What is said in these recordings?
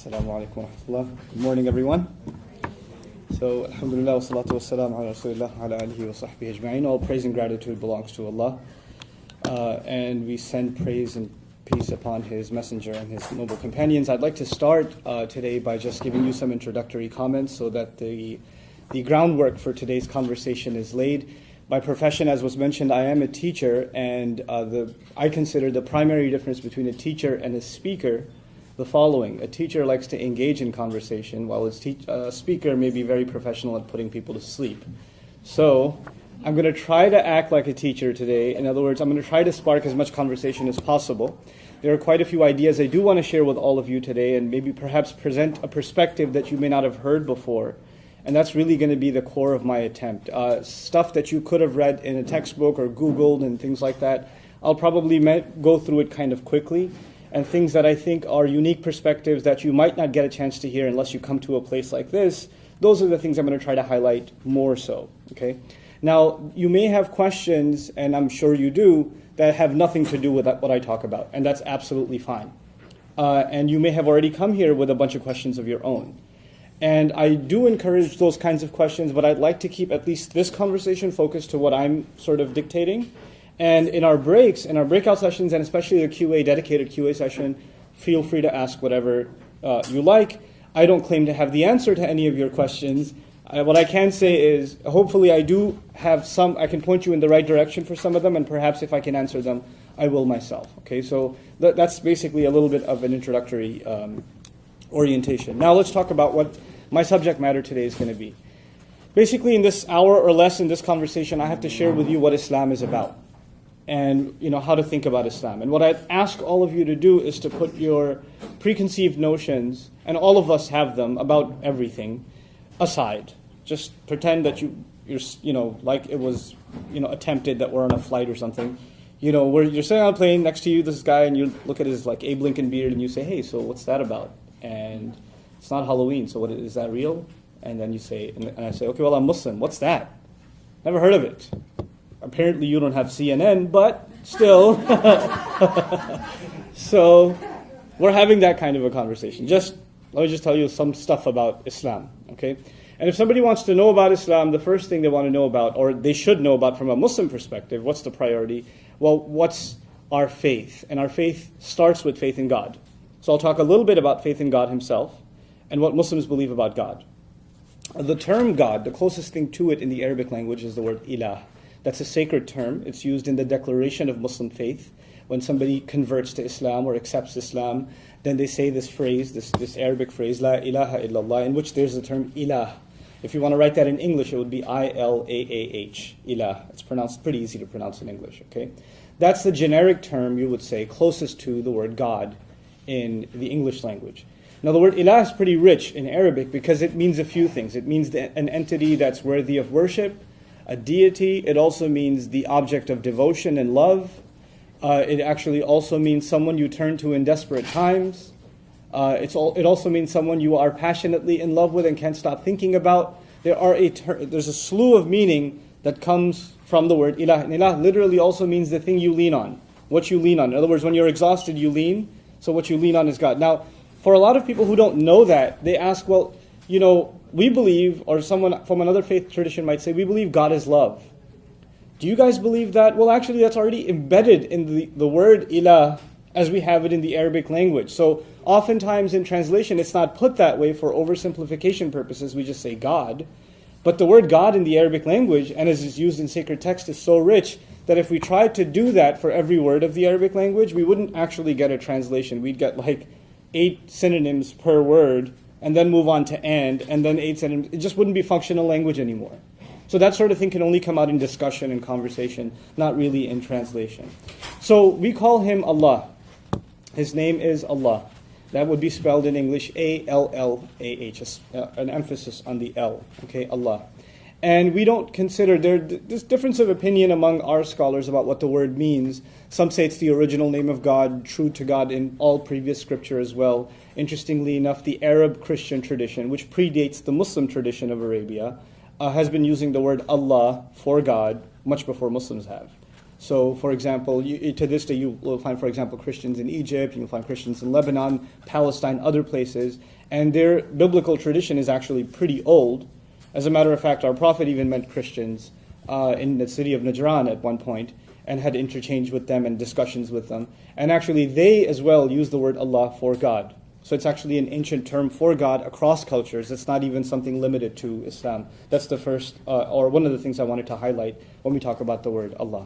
Assalamu alaikum wa rahmatullah. Good morning, everyone. So, alhamdulillah, wa salatu wa salam ala rasulillah ala alihi wa sahbihi ajma'in. All praise and gratitude belongs to Allah. And we send praise and peace upon His messenger and his noble companions. I'd like to start today by just giving you some introductory comments so that the groundwork for today's conversation is laid. By profession, as was mentioned, I am a teacher, and I consider the primary difference between a teacher and a speaker the following. A teacher likes to engage in conversation, while a speaker may be very professional at putting people to sleep. So, I'm going to try to act like a teacher today. In other words, I'm going to try to spark as much conversation as possible. There are quite a few ideas I do want to share with all of you today, and maybe perhaps present a perspective that you may not have heard before. And that's really going to be the core of my attempt. Stuff that you could have read in a textbook or Googled and things like that, I'll probably go through it kind of quickly. And things that I think are unique perspectives that you might not get a chance to hear unless you come to a place like this, those are the things I'm going to try to highlight more so. Okay. Now, you may have questions, and I'm sure you do, that have nothing to do with what I talk about, and that's absolutely fine. And you may have already come here with a bunch of questions of your own. And I do encourage those kinds of questions, but I'd like to keep at least this conversation focused to what I'm sort of dictating. And in our breaks, in our breakout sessions, and especially the dedicated QA session, feel free to ask whatever you like. I don't claim to have the answer to any of your questions. What I can say is, hopefully I do have I can point you in the right direction for some of them, and perhaps if I can answer them, I will myself. Okay, so that's basically a little bit of an introductory orientation. Now let's talk about what my subject matter today is going to be. Basically, in this hour or less in this conversation, I have to share with you what Islam is about, and how to think about Islam. And what I'd ask all of you to do is to put your preconceived notions, and all of us have them, about everything, aside. Just pretend that you're like it was attempted that we're on a flight or something. Where you're sitting on a plane, next to you this guy, and you look at his like Abe Lincoln beard, and you say, "Hey, so what's that about?" And it's not Halloween, so what is that real? And then you say, and I say, "Okay, well, I'm Muslim. What's that? Never heard of it." Apparently you don't have CNN, but still. So we're having that kind of a conversation. Let me just tell you some stuff about Islam, okay? And if somebody wants to know about Islam, the first thing they want to know about, or they should know about from a Muslim perspective, what's the priority? Well, what's our faith? And our faith starts with faith in God. So I'll talk a little bit about faith in God himself and what Muslims believe about God. The term God, the closest thing to it in the Arabic language is the word ilah. That's a sacred term. It's used in the declaration of Muslim faith. When somebody converts to Islam or accepts Islam, then they say this phrase, this Arabic phrase, La ilaha illallah, in which there's the term ilah. If you want to write that in English, it would be I-L-A-A-H, ilah. It's pretty easy to pronounce in English, okay? That's the generic term, you would say, closest to the word God in the English language. Now, the word ilah is pretty rich in Arabic because it means a few things. It means an entity that's worthy of worship, a deity. It also means the object of devotion and love. It actually also means someone you turn to in desperate times. It also means someone you are passionately in love with and can't stop thinking about. There's a slew of meaning that comes from the word ilah. And ilah literally also means the thing you lean on, what you lean on. In other words, when you're exhausted, you lean. So what you lean on is God. Now, for a lot of people who don't know that, they ask, well, we believe, or someone from another faith tradition might say, we believe God is love. Do you guys believe that? Well, actually, that's already embedded in the word ilah as we have it in the Arabic language. So oftentimes in translation, it's not put that way for oversimplification purposes. We just say God. But the word God in the Arabic language, and as it's used in sacred text, is so rich that if we tried to do that for every word of the Arabic language, we wouldn't actually get a translation. We'd get like 8 synonyms per word, and then move on to and then 8 synonyms. It just wouldn't be functional language anymore. So that sort of thing can only come out in discussion and conversation, not really in translation. So we call him Allah. His name is Allah. That would be spelled in English A-L-L-A-H, an emphasis on the L, okay, Allah. And we don't consider, there's difference of opinion among our scholars about what the word means. Some say it's the original name of God, true to God in all previous scripture as well. Interestingly enough, the Arab Christian tradition, which predates the Muslim tradition of Arabia, has been using the word Allah for God much before Muslims have. So, for example, to this day you will find, for example, Christians in Egypt, you'll find Christians in Lebanon, Palestine, other places, and their biblical tradition is actually pretty old. As a matter of fact, our Prophet even met Christians in the city of Najran at one point, and had interchange with them and discussions with them. And actually, they as well use the word Allah for God. So it's actually an ancient term for God across cultures. It's not even something limited to Islam. That's the first, or one of the things I wanted to highlight when we talk about the word Allah.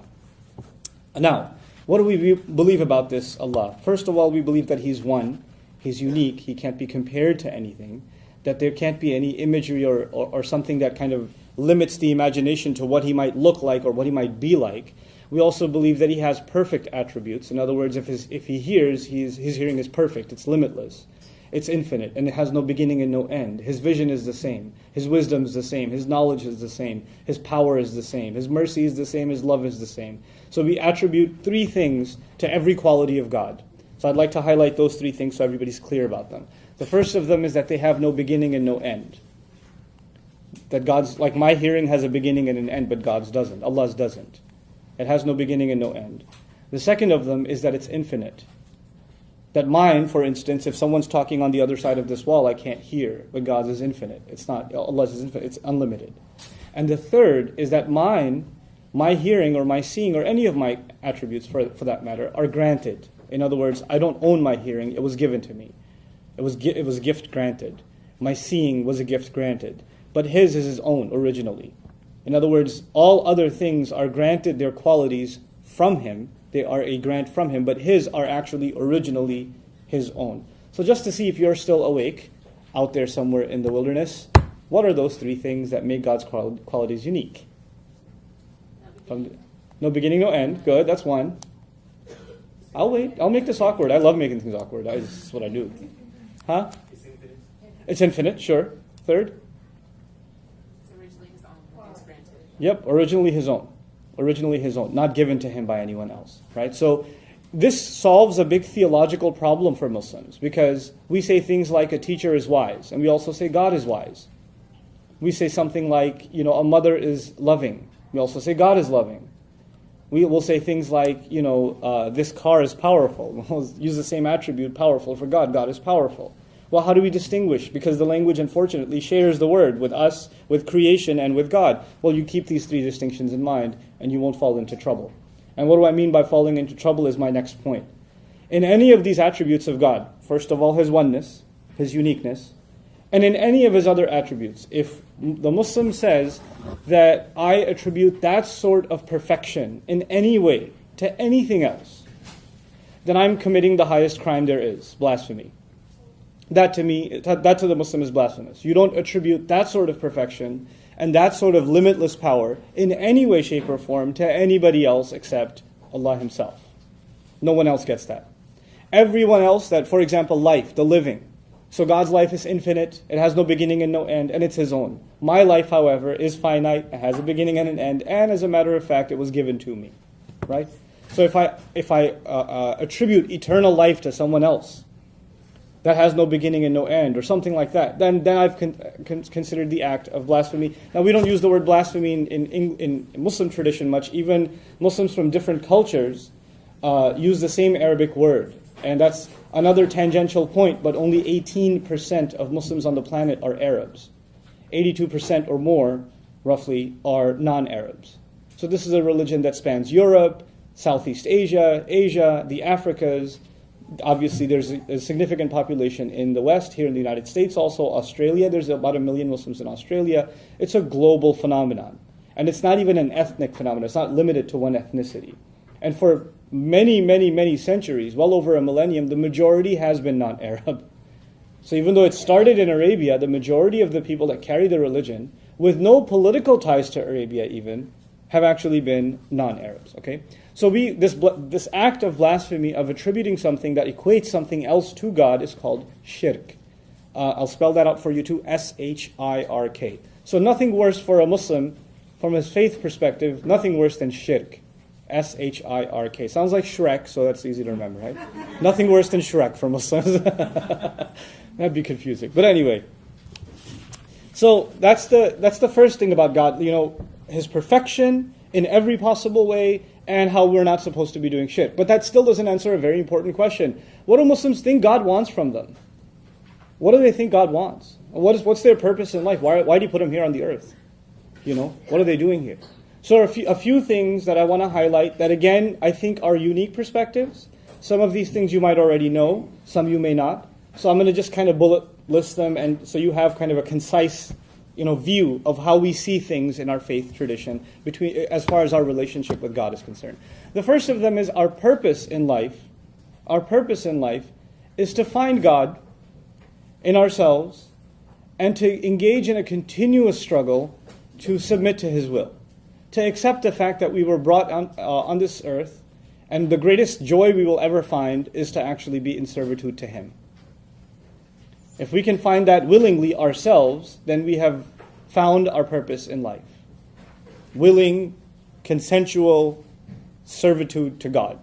Now, what do we believe about this Allah? First of all, we believe that He's one. He's unique. He can't be compared to anything. That there can't be any imagery or something that kind of limits the imagination to what He might look like or what He might be like. We also believe that He has perfect attributes. In other words, if He hears, His hearing is perfect. It's limitless. It's infinite, and it has no beginning and no end. His vision is the same. His wisdom is the same. His knowledge is the same. His power is the same. His mercy is the same. His love is the same. So we attribute three things to every quality of God. So I'd like to highlight those three things so everybody's clear about them. The first of them is that they have no beginning and no end. That God's, like my hearing has a beginning and an end, but God's doesn't. Allah's doesn't. It has no beginning and no end. The second of them is that it's infinite. That mine, for instance, if someone's talking on the other side of this wall, I can't hear, but God's is infinite. It's not, Allah's is infinite, it's unlimited. And the third is that my hearing or my seeing or any of my attributes, for that matter, are granted. In other words, I don't own my hearing, it was given to me. It was a gift granted. My seeing was a gift granted. But His is His own originally. In other words, all other things are granted their qualities from Him. They are a grant from Him, but His are actually originally His own. So just to see if you're still awake out there somewhere in the wilderness, what are those three things that make God's qualities unique? No beginning, no end. Good, that's one. I'll wait. I'll make this awkward. I love making things awkward. This is what I do. Huh? It's infinite. It's infinite, sure. Third? Yep, originally His own. Originally His own, not given to Him by anyone else, right? So this solves a big theological problem for Muslims because we say things like a teacher is wise, and we also say God is wise. We say something like, a mother is loving. We also say God is loving. We will say things like, this car is powerful. We'll use the same attribute, powerful, for God. God is powerful. Well, how do we distinguish? Because the language, unfortunately, shares the word with us, with creation, and with God. Well, you keep these three distinctions in mind, and you won't fall into trouble. And what do I mean by falling into trouble is my next point. In any of these attributes of God, first of all, His oneness, His uniqueness, and in any of His other attributes, if the Muslim says that I attribute that sort of perfection in any way to anything else, then I'm committing the highest crime there is, blasphemy. That to the Muslim is blasphemous. You don't attribute that sort of perfection and that sort of limitless power in any way, shape, or form to anybody else except Allah Himself. No one else gets that. Everyone else that, for example, life, the living. So God's life is infinite, it has no beginning and no end, and it's His own. My life, however, is finite, it has a beginning and an end, and as a matter of fact, it was given to me. Right? So if I attribute eternal life to someone else, that has no beginning and no end, or something like that, then I've considered the act of blasphemy. Now, we don't use the word blasphemy in Muslim tradition much. Even Muslims from different cultures use the same Arabic word. And that's another tangential point, but only 18% of Muslims on the planet are Arabs. 82% or more, roughly, are non-Arabs. So this is a religion that spans Europe, Southeast Asia, the Africas. Obviously, there's a significant population in the West, here in the United States, also Australia. There's about 1 million Muslims in Australia. It's a global phenomenon. And it's not even an ethnic phenomenon. It's not limited to one ethnicity. And for many, many, many centuries, well over a millennium, the majority has been non-Arab. So even though it started in Arabia, the majority of the people that carry the religion, with no political ties to Arabia even, have actually been non-Arabs. Okay? So this act of blasphemy, of attributing something that equates something else to God, is called shirk. I'll spell that out for you too, S-H-I-R-K. So nothing worse for a Muslim, from his faith perspective, nothing worse than shirk. S-H-I-R-K. Sounds like Shrek, so that's easy to remember, right? Nothing worse than Shrek for Muslims. That'd be confusing. But anyway, so that's the first thing about God. His perfection in every possible way, and how we're not supposed to be doing shirk. But that still doesn't answer a very important question. What do Muslims think God wants from them? What do they think God wants? What's their purpose in life? Why do you put them here on the earth? What are they doing here? So a few things that I want to highlight that, again, I think are unique perspectives. Some of these things you might already know, some you may not. So I'm going to just kind of bullet list them, and so you have kind of a concise view of how we see things in our faith tradition as far as our relationship with God is concerned. The first of them is our purpose in life. Our purpose in life is to find God in ourselves and to engage in a continuous struggle to submit to His will. To accept the fact that we were brought on this earth, and the greatest joy we will ever find is to actually be in servitude to Him. If we can find that willingly ourselves, then we have found our purpose in life. Willing, consensual servitude to God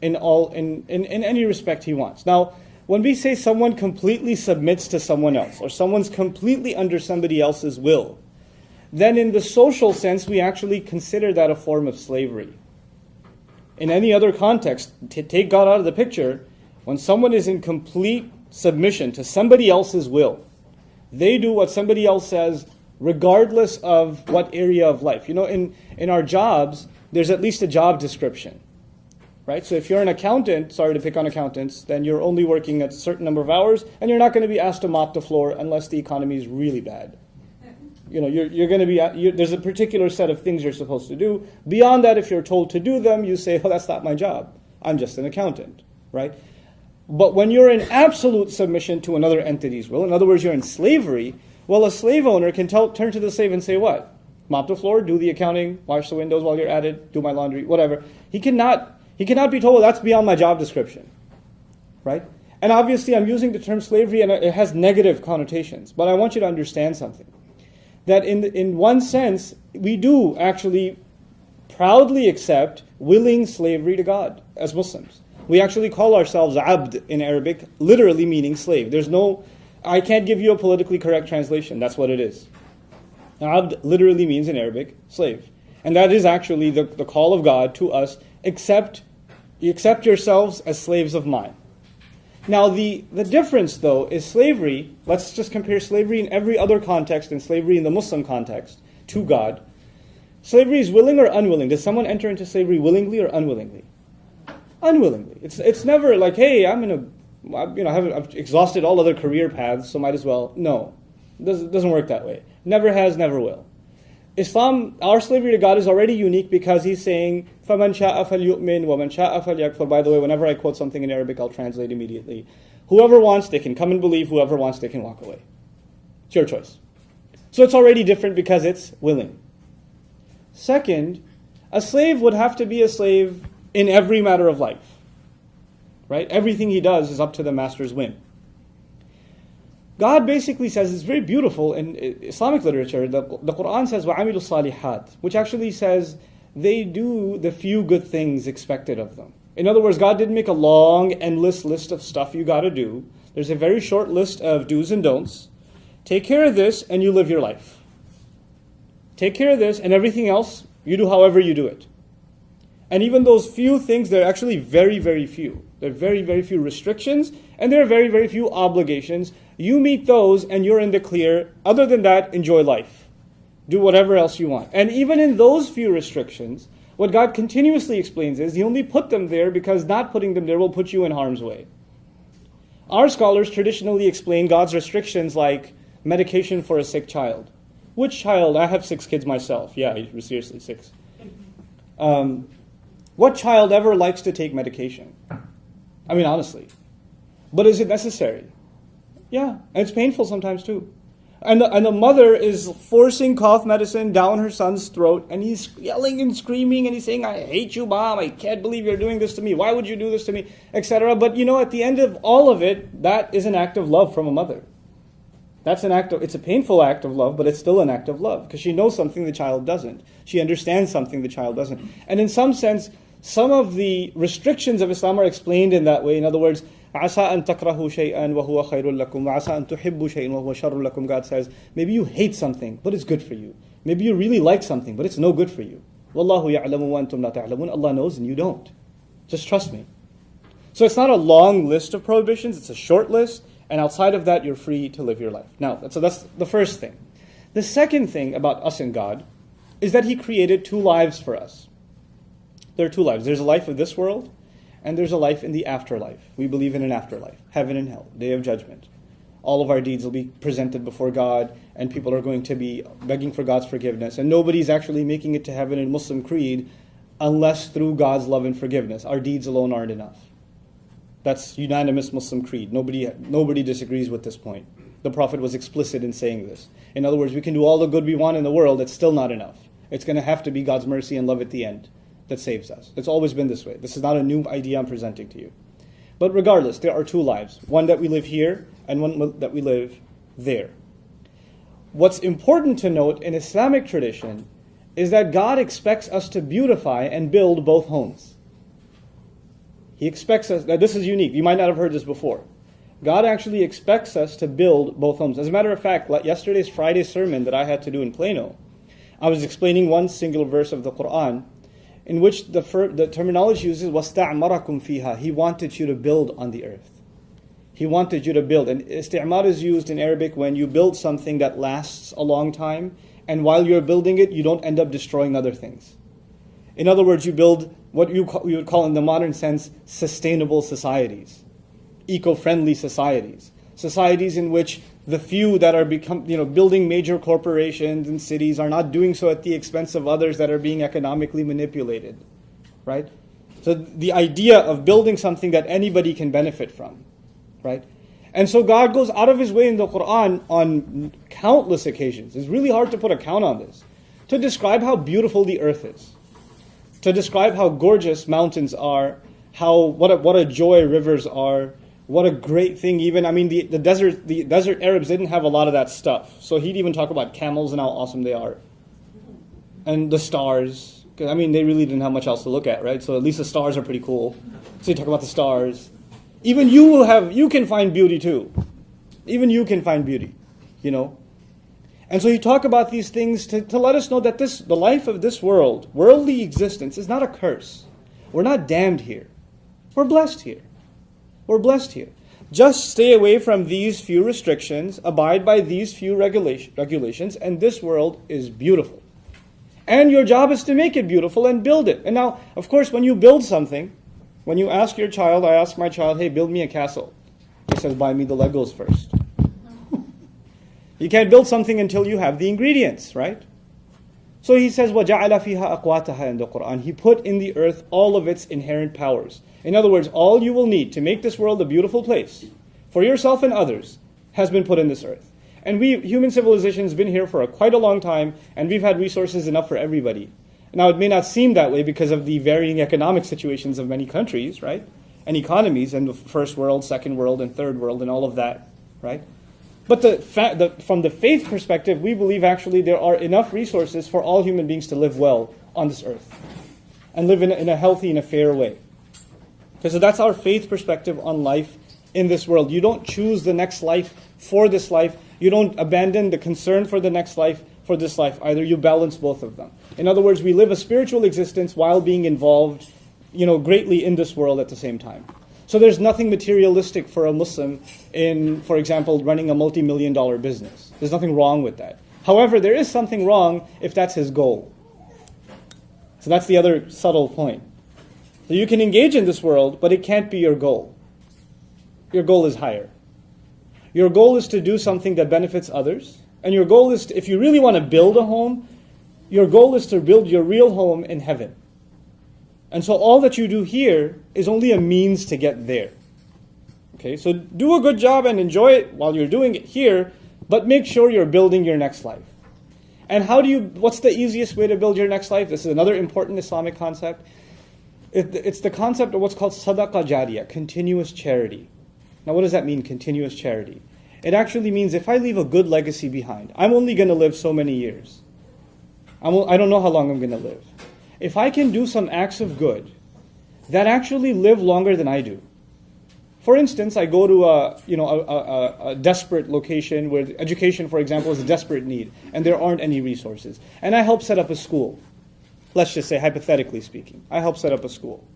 in any respect He wants. Now, when we say someone completely submits to someone else, or someone's completely under somebody else's will, then in the social sense, we actually consider that a form of slavery. In any other context, take God out of the picture, when someone is in complete submission to somebody else's will, they do what somebody else says regardless of what area of life. In our jobs, there's at least a job description, right? So if you're an accountant, sorry to pick on accountants, then you're only working a certain number of hours, and you're not going to be asked to mop the floor unless the economy is really bad. You're going to be, there's a particular set of things you're supposed to do. Beyond that, if you're told to do them, you say, that's not my job. I'm just an accountant, right? But when you're in absolute submission to another entity's will, in other words, you're in slavery, well, a slave owner can turn to the slave and say what? Mop the floor, do the accounting, wash the windows while you're at it, do my laundry, whatever. He cannot be told, well, that's beyond my job description, right? And obviously, I'm using the term slavery, and it has negative connotations. But I want you to understand something. That in one sense, we do actually proudly accept willing slavery to God as Muslims. We actually call ourselves abd in Arabic, literally meaning slave. I can't give you a politically correct translation. That's what it is. Abd literally means in Arabic, slave. And that is actually the call of God to us, accept yourselves as slaves of mine. Now, the difference, though, is slavery. Let's just compare slavery in every other context and slavery in the Muslim context to God. Slavery is willing or unwilling. Does someone enter into slavery willingly or unwillingly? Unwillingly. It's never like, hey, I've exhausted all other career paths, so might as well. No, it doesn't work that way. Never has, never will. Islam, our slavery to God is already unique because He's saying, فَمَنْ شَاءَ فَلْيُؤْمِنْ وَمَنْ شَاءَ فَلْيَكْفُرْ. By the way, whenever I quote something in Arabic, I'll translate immediately. Whoever wants, they can come and believe. Whoever wants, they can walk away. It's your choice. So it's already different because it's willing. Second, a slave would have to be a slave in every matter of life. Right? Everything he does is up to the master's whim. God basically says, it's very beautiful in Islamic literature, the Quran says, وَعَمِلُوا الصَّالِحَاتِ, which actually says they do the few good things expected of them. In other words, God didn't make a long, endless list of stuff you got to do. There's a very short list of do's and don'ts. Take care of this and you live your life. Take care of this and everything else, you do however you do it. And even those few things, they're actually very, very few. There are very, very few restrictions, and there are very, very few obligations. You meet those, and you're in the clear. Other than that, enjoy life. Do whatever else you want. And even in those few restrictions, what God continuously explains is He only put them there because not putting them there will put you in harm's way. Our scholars traditionally explain God's restrictions like medication for a sick child. Which child? I have 6 kids myself. Yeah, seriously, 6. What child ever likes to take medication? I mean, honestly. But is it necessary? Yeah, and it's painful sometimes too. And the mother is forcing cough medicine down her son's throat, and he's yelling and screaming, and he's saying, I hate you, Mom, I can't believe you're doing this to me, why would you do this to me, etc. But at the end of all of it, that is an act of love from a mother. It's a painful act of love, but it's still an act of love, because she knows something the child doesn't. She understands something the child doesn't. And in some sense, some of the restrictions of Islam are explained in that way. In other words, عَسَىٰ أَن تَكْرَهُوا شَيْئًا وَهُوَ خَيْرٌ لَكُمْ وَعَسَىٰ أَن تُحِبُّوا شَيْئًا وَهُوَ شَرٌ لَكُمْ. God says, maybe you hate something, but it's good for you. Maybe you really like something, but it's no good for you. Wallahu ya'lamu wa antum la ta'lamun. Allah knows and you don't. Just trust me. So it's not a long list of prohibitions, it's a short list, and outside of that, you're free to live your life. Now, so that's the first thing. The second thing about us and God is that He created two lives for us. There are two lives. There's a life of this world, and there's a life in the afterlife. We believe in an afterlife, heaven and hell, day of judgment. All of our deeds will be presented before God, and people are going to be begging for God's forgiveness. And nobody's actually making it to heaven in Muslim creed unless through God's love and forgiveness. Our deeds alone aren't enough. That's unanimous Muslim creed. Nobody disagrees with this point. The Prophet was explicit in saying this. In other words, we can do all the good we want in the world, it's still not enough. It's going to have to be God's mercy and love at the end that saves us. It's always been this way. This is not a new idea I'm presenting to you. But regardless, there are two lives. One that we live here and one that we live there. What's important to note in Islamic tradition is that God expects us to beautify and build both homes. He expects us, now this is unique, you might not have heard this before. God actually expects us to build both homes. As a matter of fact, yesterday's Friday sermon that I had to do in Plano, I was explaining one single verse of the Quran in which the terminology uses وَاسْتَعْمَرَكُمْ فِيهَا. He wanted you to build on the earth. He wanted you to build. And isti'mar is used in Arabic when you build something that lasts a long time, and while you're building it, you don't end up destroying other things. In other words, you build what we would call in the modern sense sustainable societies, eco-friendly societies, societies in which the few that are building major corporations and cities are not doing so at the expense of others that are being economically manipulated, right? So the idea of building something that anybody can benefit from, right? And so God goes out of His way in the Quran on countless occasions. It's really hard to put a count on this, to describe how beautiful the earth is, to describe how gorgeous mountains are, what a joy rivers are, what a great thing even, the desert Arabs didn't have a lot of that stuff. So he'd even talk about camels and how awesome they are. And the stars, because they really didn't have much else to look at, right? So at least the stars are pretty cool. So you talk about the stars. Even you can find beauty too. Even you can find beauty, And so you talk about these things to let us know that the life of this world, worldly existence, is not a curse. We're not damned here. We're blessed here. We're blessed here. Just stay away from these few restrictions, abide by these few regulations, and this world is beautiful. And your job is to make it beautiful and build it. And now, of course, when you build something, when you ask your child, I ask my child, hey, build me a castle. He says, buy me the Legos first. You can't build something until you have the ingredients, right? So he says, وَجَعَلَ فِيهَا أَقْوَاتَهَا in the Quran. He put in the earth all of its inherent powers. In other words, all you will need to make this world a beautiful place, for yourself and others, has been put in this earth. And human civilization has been here for quite a long time, and we've had resources enough for everybody. Now, it may not seem that way because of the varying economic situations of many countries, right? And economies, and the first world, second world, and third world, and all of that, right? But from the faith perspective, we believe actually there are enough resources for all human beings to live well on this earth and live in a healthy and a fair way. So that's our faith perspective on life in this world. You don't choose the next life for this life. You don't abandon the concern for the next life for this life either. You balance both of them. In other words, we live a spiritual existence while being involved, greatly in this world at the same time. So there's nothing materialistic for a Muslim in, for example, running a multi-million-dollar business. There's nothing wrong with that. However, there is something wrong if that's his goal. So that's the other subtle point. So you can engage in this world, but it can't be your goal. Your goal is higher. Your goal is to do something that benefits others. And your goal is, if you really want to build a home, your goal is to build your real home in heaven. And so all that you do here is only a means to get there. Okay, so do a good job and enjoy it while you're doing it here, but make sure you're building your next life. And what's the easiest way to build your next life? This is another important Islamic concept. It's the concept of what's called sadaqah jariyah, continuous charity. Now what does that mean, continuous charity? It actually means if I leave a good legacy behind, I'm only going to live so many years. I don't know how long I'm going to live. If I can do some acts of good that actually live longer than I do. For instance, I go to a desperate location where education, for example, is a desperate need, and there aren't any resources. And I help set up a school. let's just say hypothetically speaking. I help set up a school.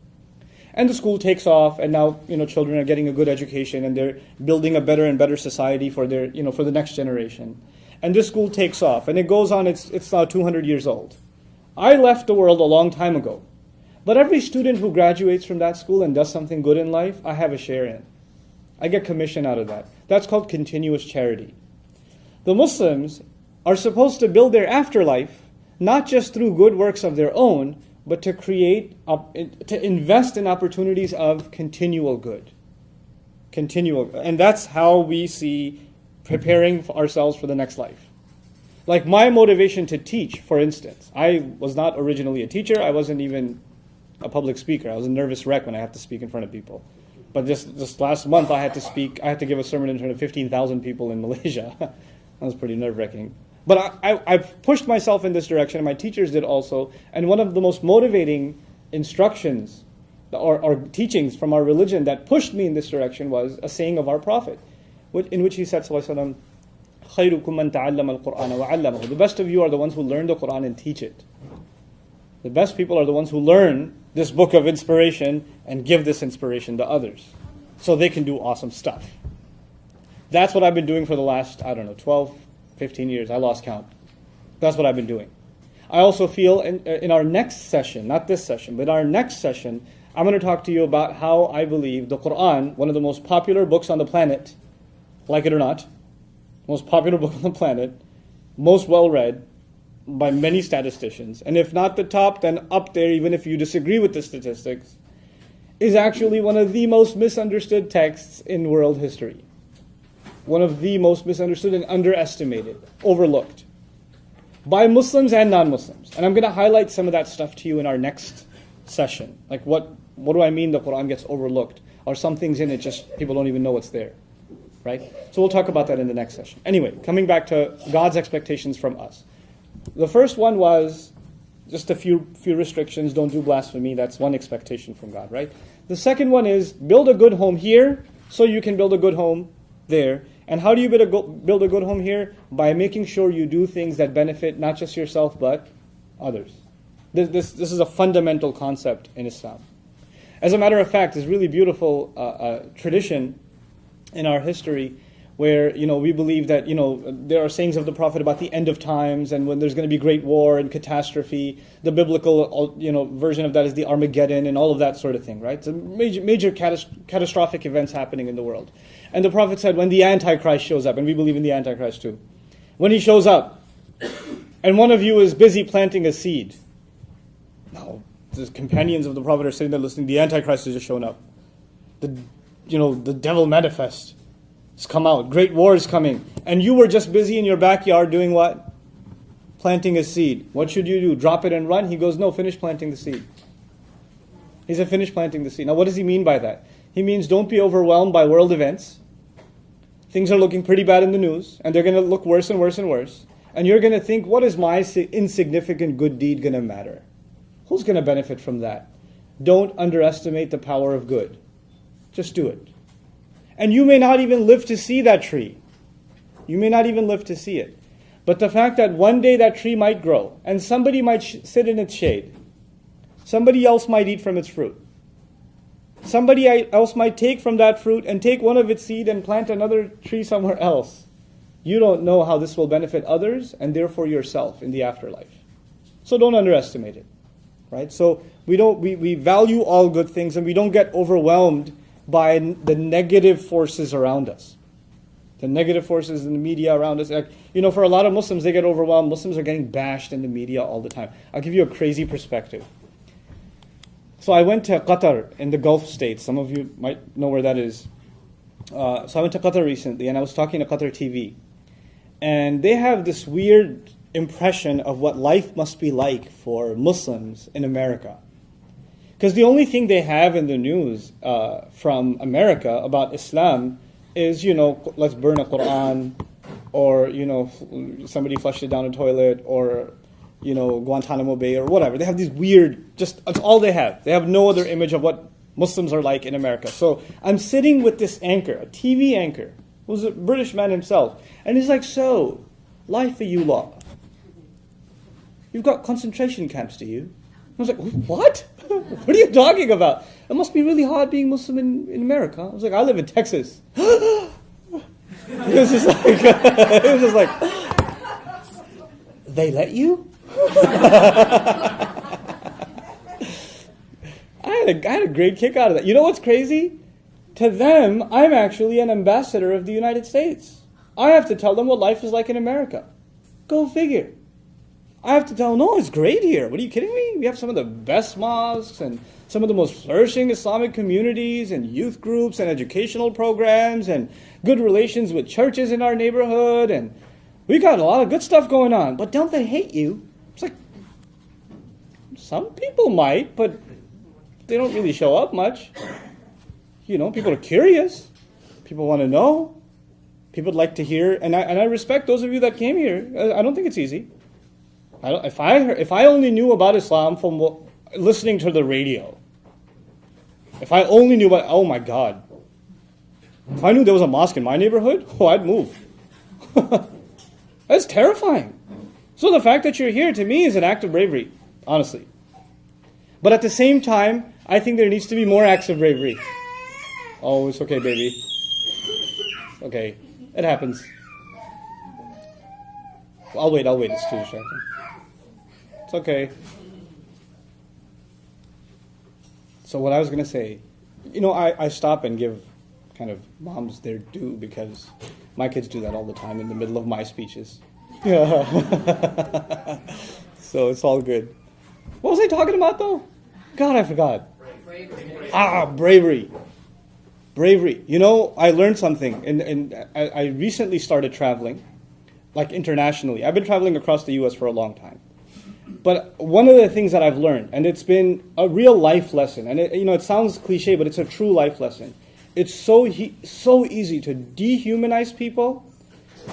And the school takes off, and now children are getting a good education, and they're building a better and better society for their for the next generation. And this school takes off, and it goes on. It's now 200 years old. I left the world a long time ago, but every student who graduates from that school and does something good in life, I have a share in. I get commission out of that. That's called continuous charity. The Muslims are supposed to build their afterlife not just through good works of their own, but to to invest in opportunities of continual good. And that's how we see preparing for ourselves for the next life. Like my motivation to teach, for instance, I was not originally a teacher. I wasn't even a public speaker. I was a nervous wreck when I had to speak in front of people. But this last month I had to give a sermon in front of 15,000 people in Malaysia. That was pretty nerve-wracking. But I've pushed myself in this direction, and my teachers did also. And one of the most motivating instructions or teachings from our religion that pushed me in this direction was a saying of our Prophet, in which he said, Sallallahu Alaihi Wasallam, خَيْرُكُمْ مَنْ تَعَلَّمَ الْقُرْآنَ وَعَلَّمَهُ. The best of you are the ones who learn the Qur'an and teach it. The best people are the ones who learn this book of inspiration and give this inspiration to others so they can do awesome stuff. That's what I've been doing for the last, 12, 15 years. I lost count. That's what I've been doing. I also feel in our next session, not this session, but our next session, I'm going to talk to you about how I believe the Qur'an, one of the most popular books on the planet, like it or not, most popular book on the planet, most well-read by many statisticians, and if not the top, then up there, even if you disagree with the statistics, is actually one of the most misunderstood texts in world history. One of the most misunderstood and underestimated, overlooked, by Muslims and non-Muslims. And I'm going to highlight some of that stuff to you in our next session. Like what do I mean the Quran gets overlooked? Or some things in it just people don't even know what's there. Right? So we'll talk about that in the next session. Anyway, coming back to God's expectations from us. The first one was just a few restrictions. Don't do blasphemy. That's one expectation from God, right? The second one is build a good home here so you can build a good home there. And how do you build a good home here? By making sure you do things that benefit not just yourself but others. This is a fundamental concept in Islam. As a matter of fact, there's really beautiful tradition in our history where we believe that there are sayings of the Prophet about the end of times and when there's going to be great war and catastrophe. The biblical version of that is the Armageddon and all of that sort of thing, right? So major catastrophic events happening in the world. And the Prophet said when the Antichrist shows up, and we believe in the Antichrist too, when he shows up and one of you is busy planting a seed. Now, the companions of the Prophet are sitting there listening, the Antichrist has just shown up. The devil manifest. It's come out. Great war is coming. And you were just busy in your backyard doing what? Planting a seed. What should you do? Drop it and run? He goes, no, finish planting the seed. He said, finish planting the seed. Now, what does he mean by that? He means don't be overwhelmed by world events. Things are looking pretty bad in the news, and they're going to look worse and worse and worse. And you're going to think, what is my insignificant good deed going to matter? Who's going to benefit from that? Don't underestimate the power of good. Just do it. And you may not even live to see that tree. You may not even live to see it. But the fact that one day that tree might grow, and somebody might sit in its shade. Somebody else might eat from its fruit. Somebody else might take from that fruit and take one of its seed and plant another tree somewhere else. You don't know how this will benefit others and therefore yourself in the afterlife. So don't underestimate it. Right? So we value all good things and we don't get overwhelmed by the negative forces around us. The negative forces in the media around us. For a lot of Muslims, they get overwhelmed. Muslims are getting bashed in the media all the time. I'll give you a crazy perspective. So I went to Qatar in the Gulf states. Some of you might know where that is. So I went to Qatar recently and I was talking to Qatar TV. And they have this weird impression of what life must be like for Muslims in America. Because the only thing they have in the news from America about Islam is, let's burn a Quran, or, somebody flushed it down a toilet, or, Guantanamo Bay, or whatever. They have these weird, that's all they have. They have no other image of what Muslims are like in America. So I'm sitting with this anchor, a TV anchor, who's a British man himself, and he's like, so, life for you lot. You've got concentration camps, do you? I was like, what? What are you talking about? It must be really hard being Muslim in America. I was like, I live in Texas. It was just like, they let you? I had a great kick out of that. You know what's crazy? To them, I'm actually an ambassador of the United States. I have to tell them what life is like in America. Go figure. I have to tell them, no, it's great here. What are you kidding me? We have some of the best mosques and some of the most flourishing Islamic communities and youth groups and educational programs and good relations with churches in our neighborhood. And we got a lot of good stuff going on. But don't they hate you? It's like, some people might, but they don't really show up much. You know, people are curious. People want to know. People would like to hear. And I respect those of you that came here. I don't think it's easy. If I only knew about Islam from listening to the radio, if I only knew about, oh my God, if I knew there was a mosque in my neighborhood, I'd move. That's terrifying. So the fact that you're here to me is an act of bravery, honestly. But at the same time, I think there needs to be more acts of bravery. Oh, it's okay, baby. Okay, it happens. I'll wait, it's too distracting. It's okay. So what I was going to say, you know, I stop and give kind of moms their due because my kids do that all the time in the middle of my speeches. So it's all good. What was I talking about though? God, I forgot. Bravery. Bravery. You know, I learned something, and I recently started traveling, like internationally. I've been traveling across the U.S. for a long time. But one of the things that I've learned, and it's been a real life lesson, and it sounds cliche, but it's a true life lesson. It's so easy to dehumanize people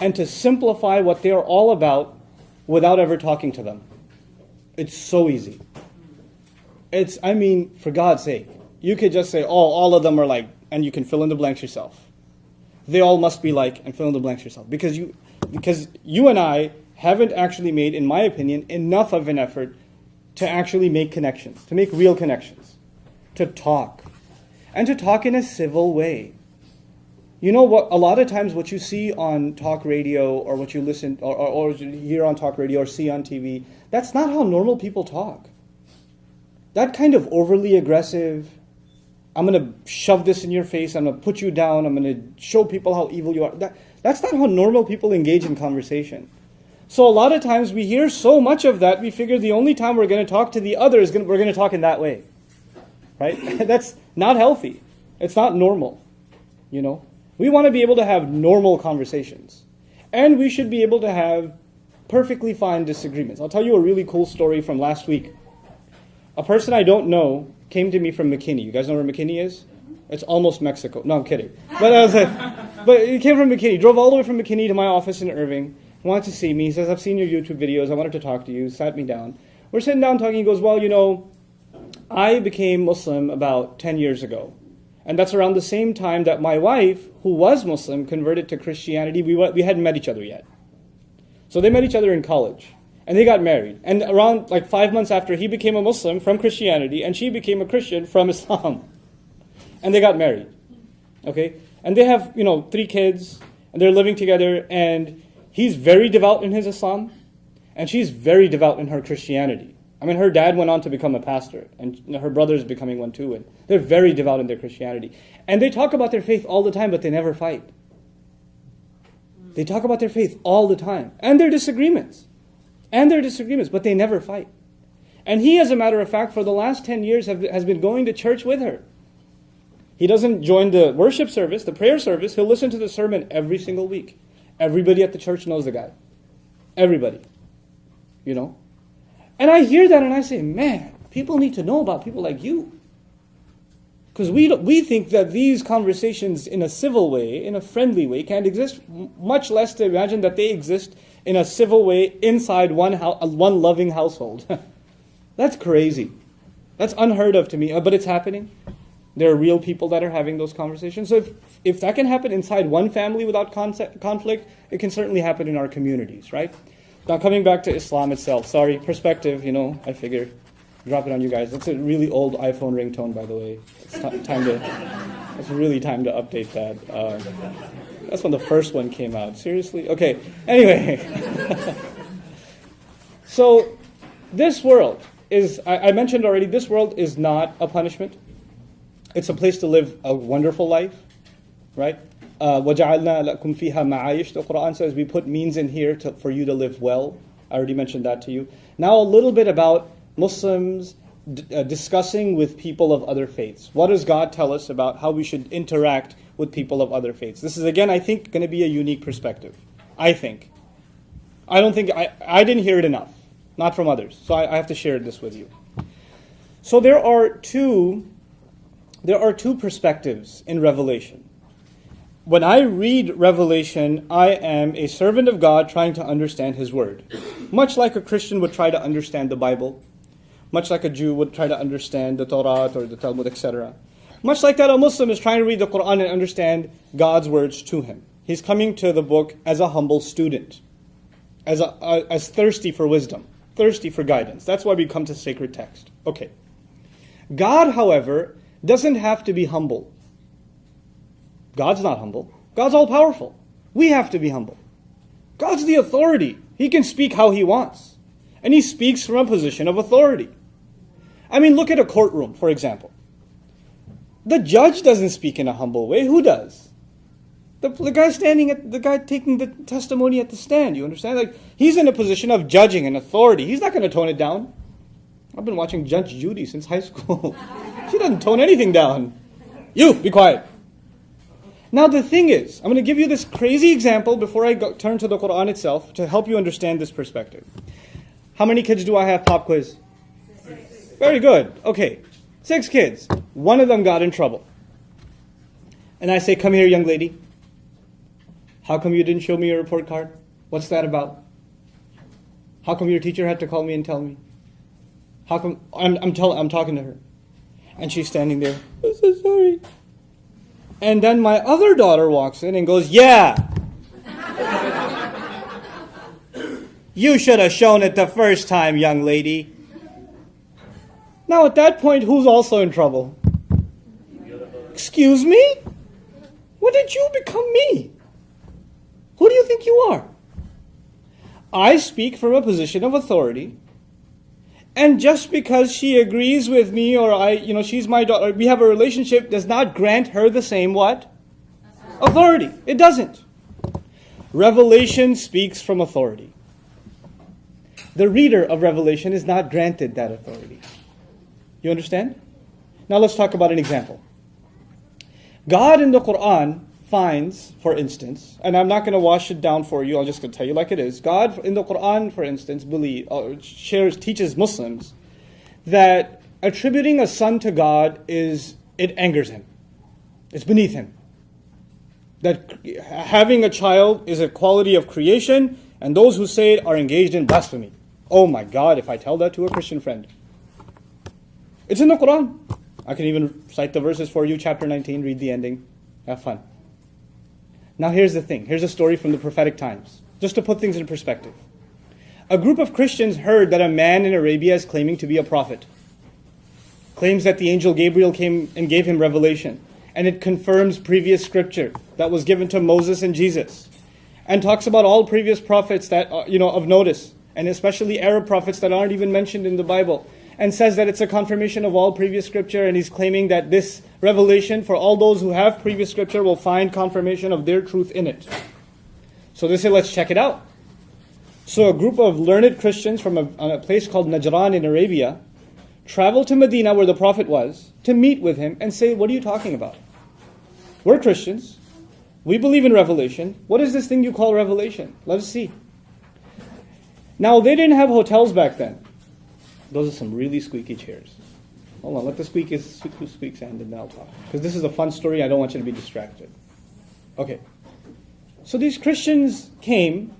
and to simplify what they are all about without ever talking to them. It's so easy. For God's sake, you could just say, oh, all of them are like, and you can fill in the blanks yourself. They all must be like, and fill in the blanks yourself. Because you and I haven't actually made, in my opinion, enough of an effort to actually make connections, to make real connections, to talk, and to talk in a civil way. You know what? A lot of times what you see on talk radio, or what you listen, or hear on talk radio, or see on TV, that's not how normal people talk. That kind of overly aggressive, I'm going to shove this in your face, I'm going to put you down, I'm going to show people how evil you are. That's not how normal people engage in conversation. So a lot of times we hear so much of that, we figure the only time we're going to talk to the other is we're going to talk in that way. Right? That's not healthy. It's not normal. You know? We want to be able to have normal conversations. And we should be able to have perfectly fine disagreements. I'll tell you a really cool story from last week. A person I don't know came to me from McKinney. You guys know where McKinney is? It's almost Mexico. No, I'm kidding. But he came from McKinney. Drove all the way from McKinney to my office in Irving. Wanted to see me. He says, I've seen your YouTube videos. I wanted to talk to you. Sat me down. We're sitting down talking. He goes, well, you know, I became Muslim about 10 years ago. And that's around the same time that my wife, who was Muslim, converted to Christianity. We hadn't met each other yet. So they met each other in college. And they got married. And around like 5 months after, he became a Muslim from Christianity, and she became a Christian from Islam. And they got married. Okay? And they have, 3 kids, and they're living together, and he's very devout in his Islam, and she's very devout in her Christianity. I mean, her dad went on to become a pastor, and her brother's becoming one too, and they're very devout in their Christianity. And they talk about their faith all the time, but they never fight. They talk about their faith all the time, and their disagreements. But they never fight. And he, as a matter of fact, for the last 10 years has been going to church with her. He doesn't join the worship service, the prayer service. He'll listen to the sermon every single week. Everybody at the church knows the guy. Everybody. And I hear that and I say, man, people need to know about people like you. Because we think that these conversations in a civil way, in a friendly way, can't exist, much less to imagine that they exist in a civil way inside one loving household. That's crazy. That's unheard of to me, but it's happening. There are real people that are having those conversations. So if that can happen inside one family without conflict, it can certainly happen in our communities, right? Now coming back to Islam itself, sorry, perspective, I figure. Drop it on you guys. That's a really old iPhone ringtone, by the way. It's really time to update that. That's when the first one came out. Seriously? Okay. Anyway. So, this world is, I mentioned already, this world is not a punishment. It's a place to live a wonderful life, right? وَجَعَلْنَا لَكُمْ فِيهَا مَعَايِشْ. The Quran says we put means in here for you to live well. I already mentioned that to you. Now a little bit about Muslims discussing with people of other faiths. What does God tell us about how we should interact with people of other faiths? This is, again, I think, going to be a unique perspective. I think. I don't think, I didn't hear it enough. Not from others. So I have to share this with you. So there are two perspectives in Revelation. When I read Revelation, I am a servant of God trying to understand His Word. Much like a Christian would try to understand the Bible. Much like a Jew would try to understand the Torah or the Talmud, etc. Much like that, a Muslim is trying to read the Quran and understand God's words to him. He's coming to the book as a humble student, as thirsty for wisdom, thirsty for guidance. That's why we come to sacred text. Okay. God, however, doesn't have to be humble. God's not humble. God's all-powerful. We have to be humble. God's the authority. He can speak how He wants. And He speaks from a position of authority. I mean, look at a courtroom, for example. The judge doesn't speak in a humble way. Who does? The guy taking the testimony at the stand. You understand? Like, he's in a position of judging and authority. He's not going to tone it down. I've been watching Judge Judy since high school. She doesn't tone anything down. You, be quiet. Now the thing is, I'm going to give you this crazy example before I turn to the Quran itself to help you understand this perspective. How many kids do I have? Pop quiz. 6. Very good. Okay. 6 kids. One of them got in trouble. And I say, come here, young lady. How come you didn't show me your report card? What's that about? How come your teacher had to call me and tell me? How come I'm talking to her? And she's standing there. I'm so sorry. And then my other daughter walks in and goes, yeah. You should have shown it the first time, young lady. Now at that point, who's also in trouble? Excuse me? When did you become me? Who do you think you are? I speak from a position of authority. And just because she agrees with me or she's my daughter, we have a relationship, does not grant her the same what? Authority. It doesn't. Revelation speaks from authority. The reader of Revelation is not granted that authority. You understand? Now let's talk about an example. God in the Quran finds, for instance, and I'm not going to wash it down for you, I'm just going to tell you like it is. God in the Quran, for instance, teaches Muslims that attributing a son to God it angers Him. It's beneath Him. That having a child is a quality of creation, and those who say it are engaged in blasphemy. Oh my God, if I tell that to a Christian friend. It's in the Quran. I can even cite the verses for you, chapter 19, read the ending. Have fun. Now here's the thing. Here's a story from the prophetic times. Just to put things in perspective. A group of Christians heard that a man in Arabia is claiming to be a prophet. Claims that the angel Gabriel came and gave him revelation. And it confirms previous scripture that was given to Moses and Jesus. And talks about all previous prophets that of notice. And especially Arab prophets that aren't even mentioned in the Bible. And says that it's a confirmation of all previous scripture, and he's claiming that this revelation, for all those who have previous scripture, will find confirmation of their truth in it. So they say, let's check it out. So a group of learned Christians from a place called Najran in Arabia traveled to Medina, where the Prophet was, to meet with him and say, what are you talking about? We're Christians. We believe in revelation. What is this thing you call revelation? Let us see. Now, they didn't have hotels back then. Those are some really squeaky chairs. Hold on, let the squeaks end and then I'll talk. Because this is a fun story, I don't want you to be distracted. Okay. So these Christians came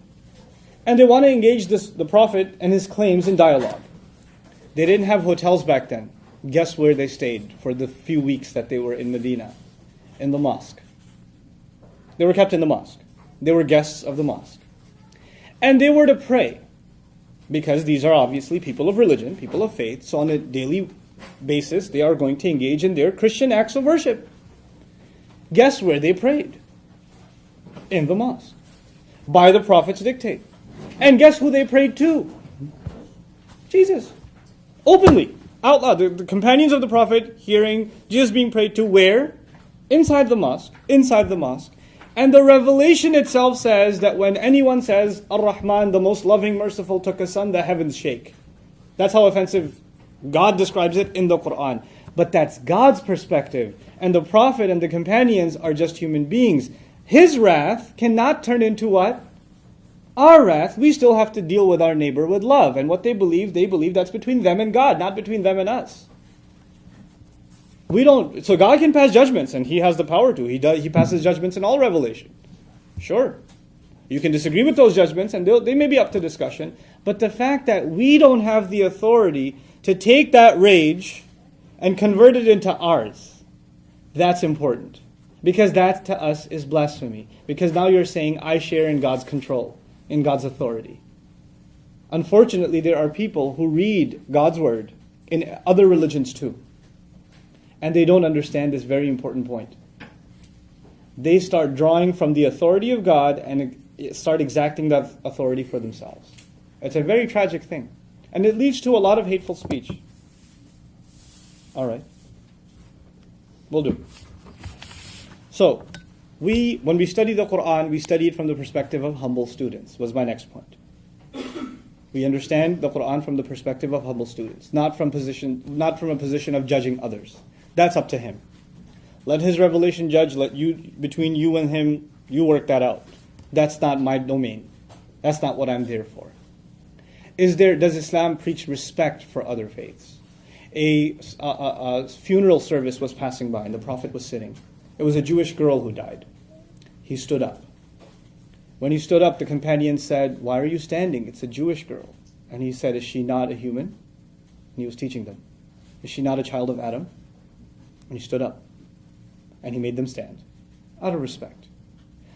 and they want to engage the Prophet and his claims in dialogue. They didn't have hotels back then. Guess where they stayed for the few weeks that they were in Medina? In the mosque. They were kept in the mosque. They were guests of the mosque. And they were to pray Because these are obviously people of religion, people of faith. So on a daily basis, they are going to engage in their Christian acts of worship. Guess where they prayed? In the mosque. By the Prophet's dictate. And guess who they prayed to? Jesus. Openly. Out loud. The companions of the Prophet hearing Jesus being prayed to where? Inside the mosque. Inside the mosque. And the revelation itself says that when anyone says, Ar-Rahman, the most loving, merciful, took a son, the heavens shake. That's how offensive God describes it in the Quran. But that's God's perspective. And the Prophet and the companions are just human beings. His wrath cannot turn into what? Our wrath. We still have to deal with our neighbor with love. And what they believe that's between them and God, not between them and us. We don't. So God can pass judgments, and He has the power to. He passes judgments in all revelation. Sure. You can disagree with those judgments, and they may be up to discussion. But the fact that we don't have the authority to take that rage and convert it into ours, that's important. Because that to us is blasphemy. Because now you're saying, I share in God's control, in God's authority. Unfortunately, there are people who read God's word in other religions too. And they don't understand this very important point. They start drawing from the authority of God and start exacting that authority for themselves. It's a very tragic thing. And it leads to a lot of hateful speech. All right. We'll do. So, when we study the Quran, we study it from the perspective of humble students, was my next point. We understand the Quran from the perspective of humble students, not from a position of judging others. That's up to him. Let his revelation judge. Between you and him, you work that out. That's not my domain. That's not what I'm there for. Does Islam preach respect for other faiths? A funeral service was passing by, and the Prophet was sitting. It was a Jewish girl who died. He stood up. When he stood up, the companion said, "Why are you standing? It's a Jewish girl." And he said, "Is she not a human?" And he was teaching them. "Is she not a child of Adam?" And he stood up. And he made them stand. Out of respect.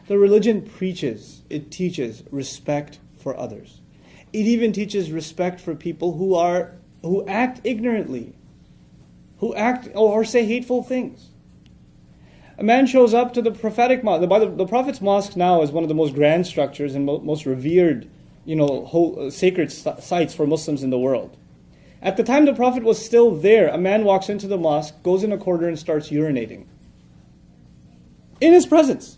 The religion preaches, it teaches respect for others. It even teaches respect for people who act ignorantly. Who act or say hateful things. A man shows up to the prophetic mosque. The Prophet's mosque now is one of the most grand structures and most revered, sacred sites for Muslims in the world. At the time the Prophet was still there, a man walks into the mosque, goes in a corner and starts urinating. In his presence.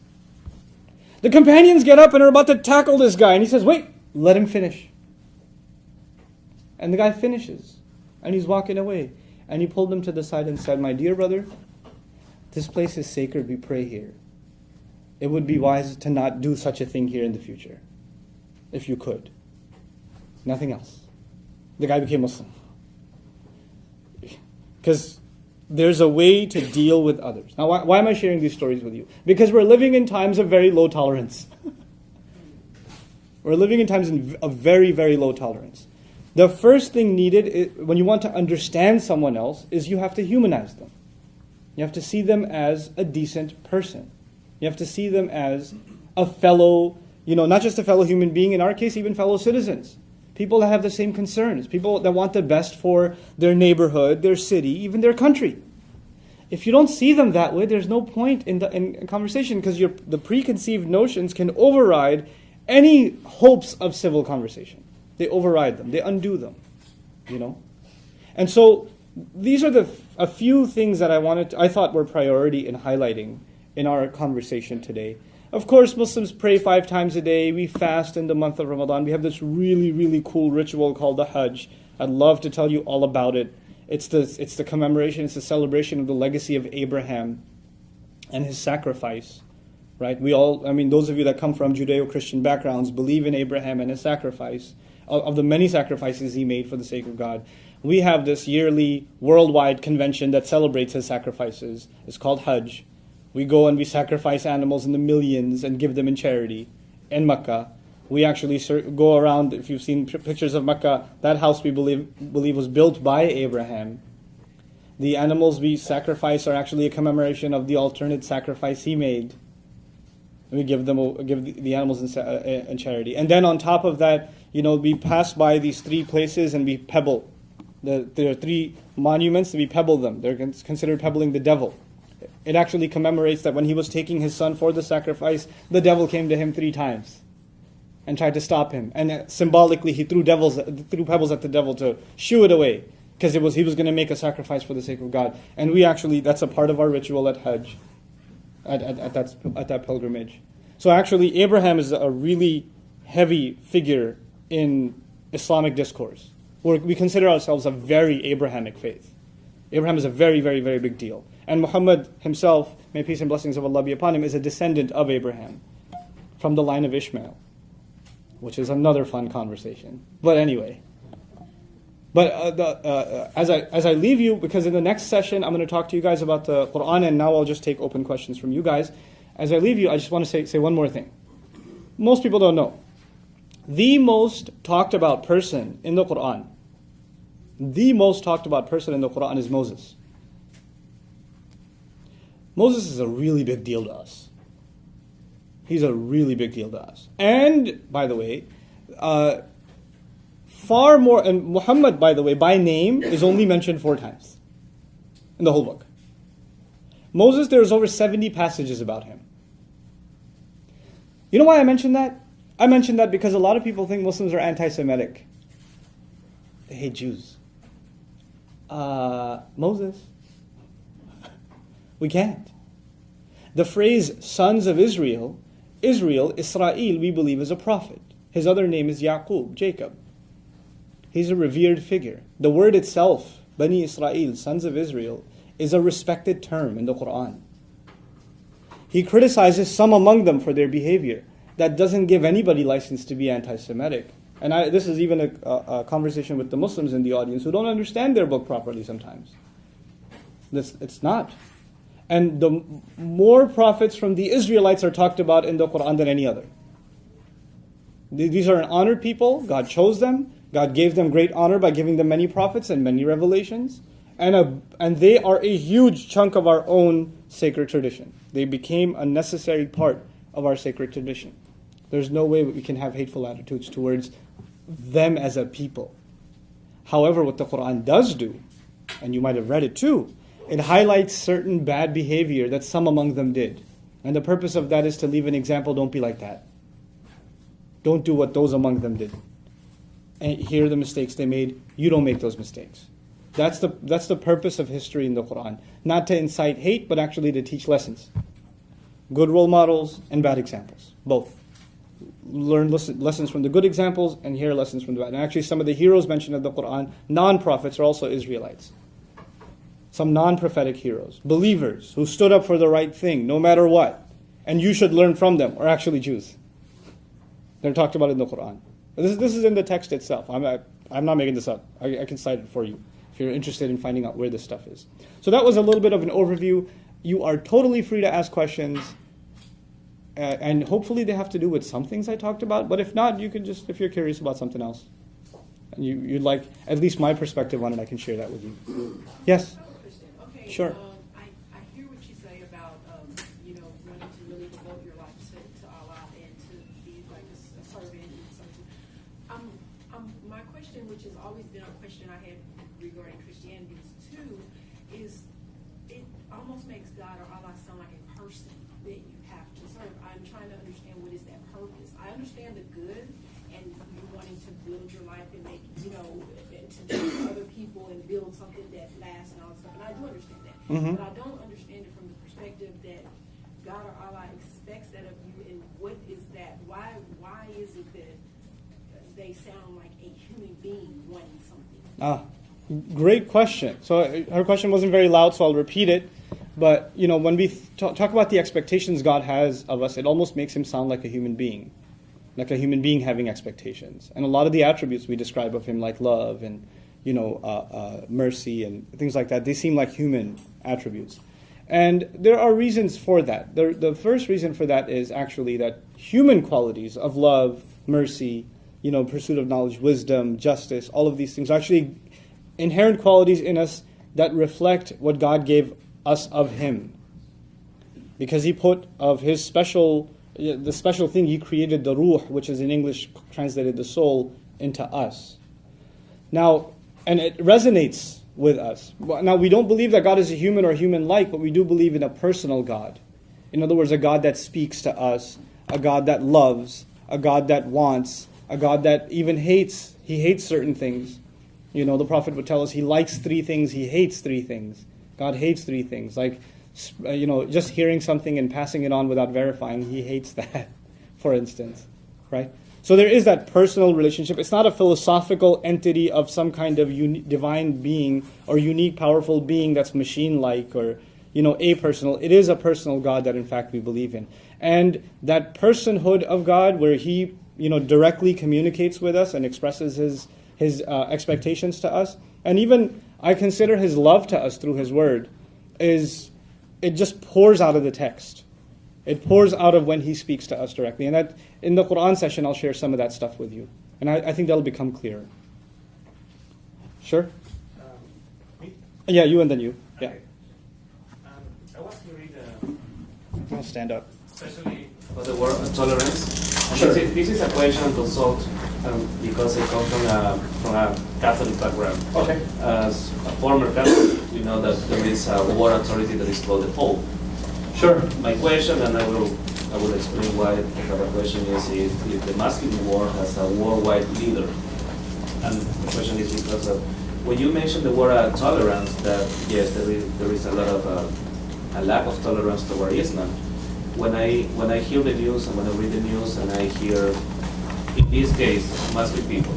The companions get up and are about to tackle this guy, and he says, "Wait, let him finish." And the guy finishes, and he's walking away. And he pulled him to the side and said, "My dear brother, this place is sacred, we pray here. It would be wise to not do such a thing here in the future, if you could." Nothing else. The guy became Muslim. Because there's a way to deal with others. Now, why am I sharing these stories with you? Because we're living in times of very low tolerance. We're living in times of very, very low tolerance. The first thing needed, when you want to understand someone else, is you have to humanize them. You have to see them as a decent person. You have to see them as a fellow, not just a fellow human being, in our case, even fellow citizens. People that have the same concerns. People that want the best for their neighborhood, their city, even their country. If you don't see them that way, there's no point in conversation, because the preconceived notions can override any hopes of civil conversation. They override them. They undo them. And so these are a few things that I thought were priority in highlighting in our conversation today. Of course, Muslims pray 5 times a day. We fast in the month of Ramadan. We have this really, really cool ritual called the Hajj. I'd love to tell you all about it. It's the commemoration, it's the celebration of the legacy of Abraham and his sacrifice. Right? Those of you that come from Judeo-Christian backgrounds believe in Abraham and his sacrifice, of the many sacrifices he made for the sake of God. We have this yearly worldwide convention that celebrates his sacrifices. It's called Hajj. We go and we sacrifice animals in the millions and give them in charity in Mecca. We actually go around, if you've seen pictures of Mecca, that house we believe was built by Abraham. The animals we sacrifice are actually a commemoration of the alternate sacrifice he made. We give the animals in charity. And then on top of that, we pass by these 3 places and we pebble. There are 3 monuments, and we pebble them. They're considered pebbling the devil. It actually commemorates that when he was taking his son for the sacrifice, the devil came to him 3 times and tried to stop him. And symbolically, he threw pebbles at the devil to shoo it away, because he was going to make a sacrifice for the sake of God. And that's a part of our ritual at Hajj, at that pilgrimage. So actually, Abraham is a really heavy figure in Islamic discourse. We consider ourselves a very Abrahamic faith. Abraham is a very, very, very big deal. And Muhammad himself, may peace and blessings of Allah be upon him, is a descendant of Abraham from the line of Ishmael, which is another fun conversation. But anyway. But as I leave you, because in the next session I'm going to talk to you guys about the Quran, and now I'll just take open questions from you guys. As I leave you, I just want to say one more thing. Most people don't know. The most talked about person in the Quran, is Moses. Moses is a really big deal to us. He's a really big deal to us. And, by the way, far more, and Muhammad, by the way, by name, is only mentioned 4 times in the whole book. Moses, there's over 70 passages about him. You know why I mentioned that? I mentioned that because a lot of people think Muslims are anti-Semitic. They hate Jews. Moses. We can't. The phrase sons of Israel, Israel, we believe is a prophet. His other name is Yaqub, Jacob. He's a revered figure. The word itself, Bani Israel, sons of Israel, is a respected term in the Quran. He criticizes some among them for their behavior. That doesn't give anybody license to be anti-Semitic. And this is even a conversation with the Muslims in the audience who don't understand their book properly sometimes. It's not. And the more prophets from the Israelites are talked about in the Quran than any other. These are an honored people. God chose them. God gave them great honor by giving them many prophets and many revelations. And they are a huge chunk of our own sacred tradition. They became a necessary part of our sacred tradition. There's no way we can have hateful attitudes towards them as a people. However, what the Quran does do, and you might have read it too, it highlights certain bad behavior that some among them did. And the purpose of that is to leave an example. Don't be like that. Don't do what those among them did. And here are the mistakes they made. You don't make those mistakes. That's the purpose of history in the Quran. Not to incite hate, but actually to teach lessons. Good role models and bad examples. Both. Learn lessons from the good examples and hear lessons from the bad. And actually some of the heroes mentioned in the Quran, non-prophets, are also Israelites. Some non-prophetic heroes. Believers who stood up for the right thing no matter what. And you should learn from them, are actually Jews. They're talked about in the Quran. This is in the text itself. I'm not making this up. I can cite it for you if you're interested in finding out where this stuff is. So that was a little bit of an overview. You are totally free to ask questions. And hopefully they have to do with some things I talked about. But if not, you can just, if you're curious about something else, and you'd like at least my perspective on it, I can share that with you. Yes? Okay, sure. I hear what you say about, wanting to really devote your life to Allah and to be like a servant and something. My question, which has always been a question I had regarding Christianity too, is it almost makes God or Allah sound like a person that you have to serve. I'm trying to understand what is that purpose. I understand the good and you wanting to build your life and make, and to do other people and build something that lasts and all that stuff. And I do understand that. Mm-hmm. But I don't understand it from the perspective that God or Allah expects that of you, and what is that? Why is it that they sound like a human being wanting something? Great question. So her question wasn't very loud, so I'll repeat it. But, when we talk about the expectations God has of us, it almost makes him sound like a human being having expectations. And a lot of the attributes we describe of him, like love and, mercy and things like that, they seem like human attributes. And there are reasons for that. The first reason for that is actually that human qualities of love, mercy, pursuit of knowledge, wisdom, justice, all of these things are actually inherent qualities in us that reflect what God gave us of him. Because he put of his the special thing he created, the ruh, which is in English translated the soul, into us. Now, and it resonates with us. Now, we don't believe that God is a human or human-like, but we do believe in a personal God. In other words, a God that speaks to us, a God that loves, a God that wants, a God that even hates. He hates certain things. You know, the Prophet would tell us he likes 3 things, he hates 3 things. God hates 3 things. Like, you know, just hearing something and passing it on without verifying, he hates that, for instance, right? So there is that personal relationship. It's not a philosophical entity of some kind of divine being or unique, powerful being that's machine-like or, you know, apersonal. It is a personal God that, in fact, we believe in. And that personhood of God, where he, you know, directly communicates with us and expresses his expectations to us, and even I consider his love to us through his word, it just pours out of the text. It pours out of when he speaks to us directly. And that in the Quran session, I'll share some of that stuff with you. And I think that'll become clearer. Sure? Me? Yeah, you and then you. Yeah. Okay. I was hearing, I'll stand up. especially about the word tolerance. And Sure. This is a question to solve because I come from a Catholic background. Okay. As a former Catholic, we know that there is a world authority that is called the Pope. Sure. My question, and I will explain why I have a question, is if the Muslim world has a worldwide leader. And the question is because of, when you mentioned the word tolerance, that yes, there is a lot of a lack of tolerance toward Islam. When I hear the news and when I read the news and I hear, in this case, Muslim people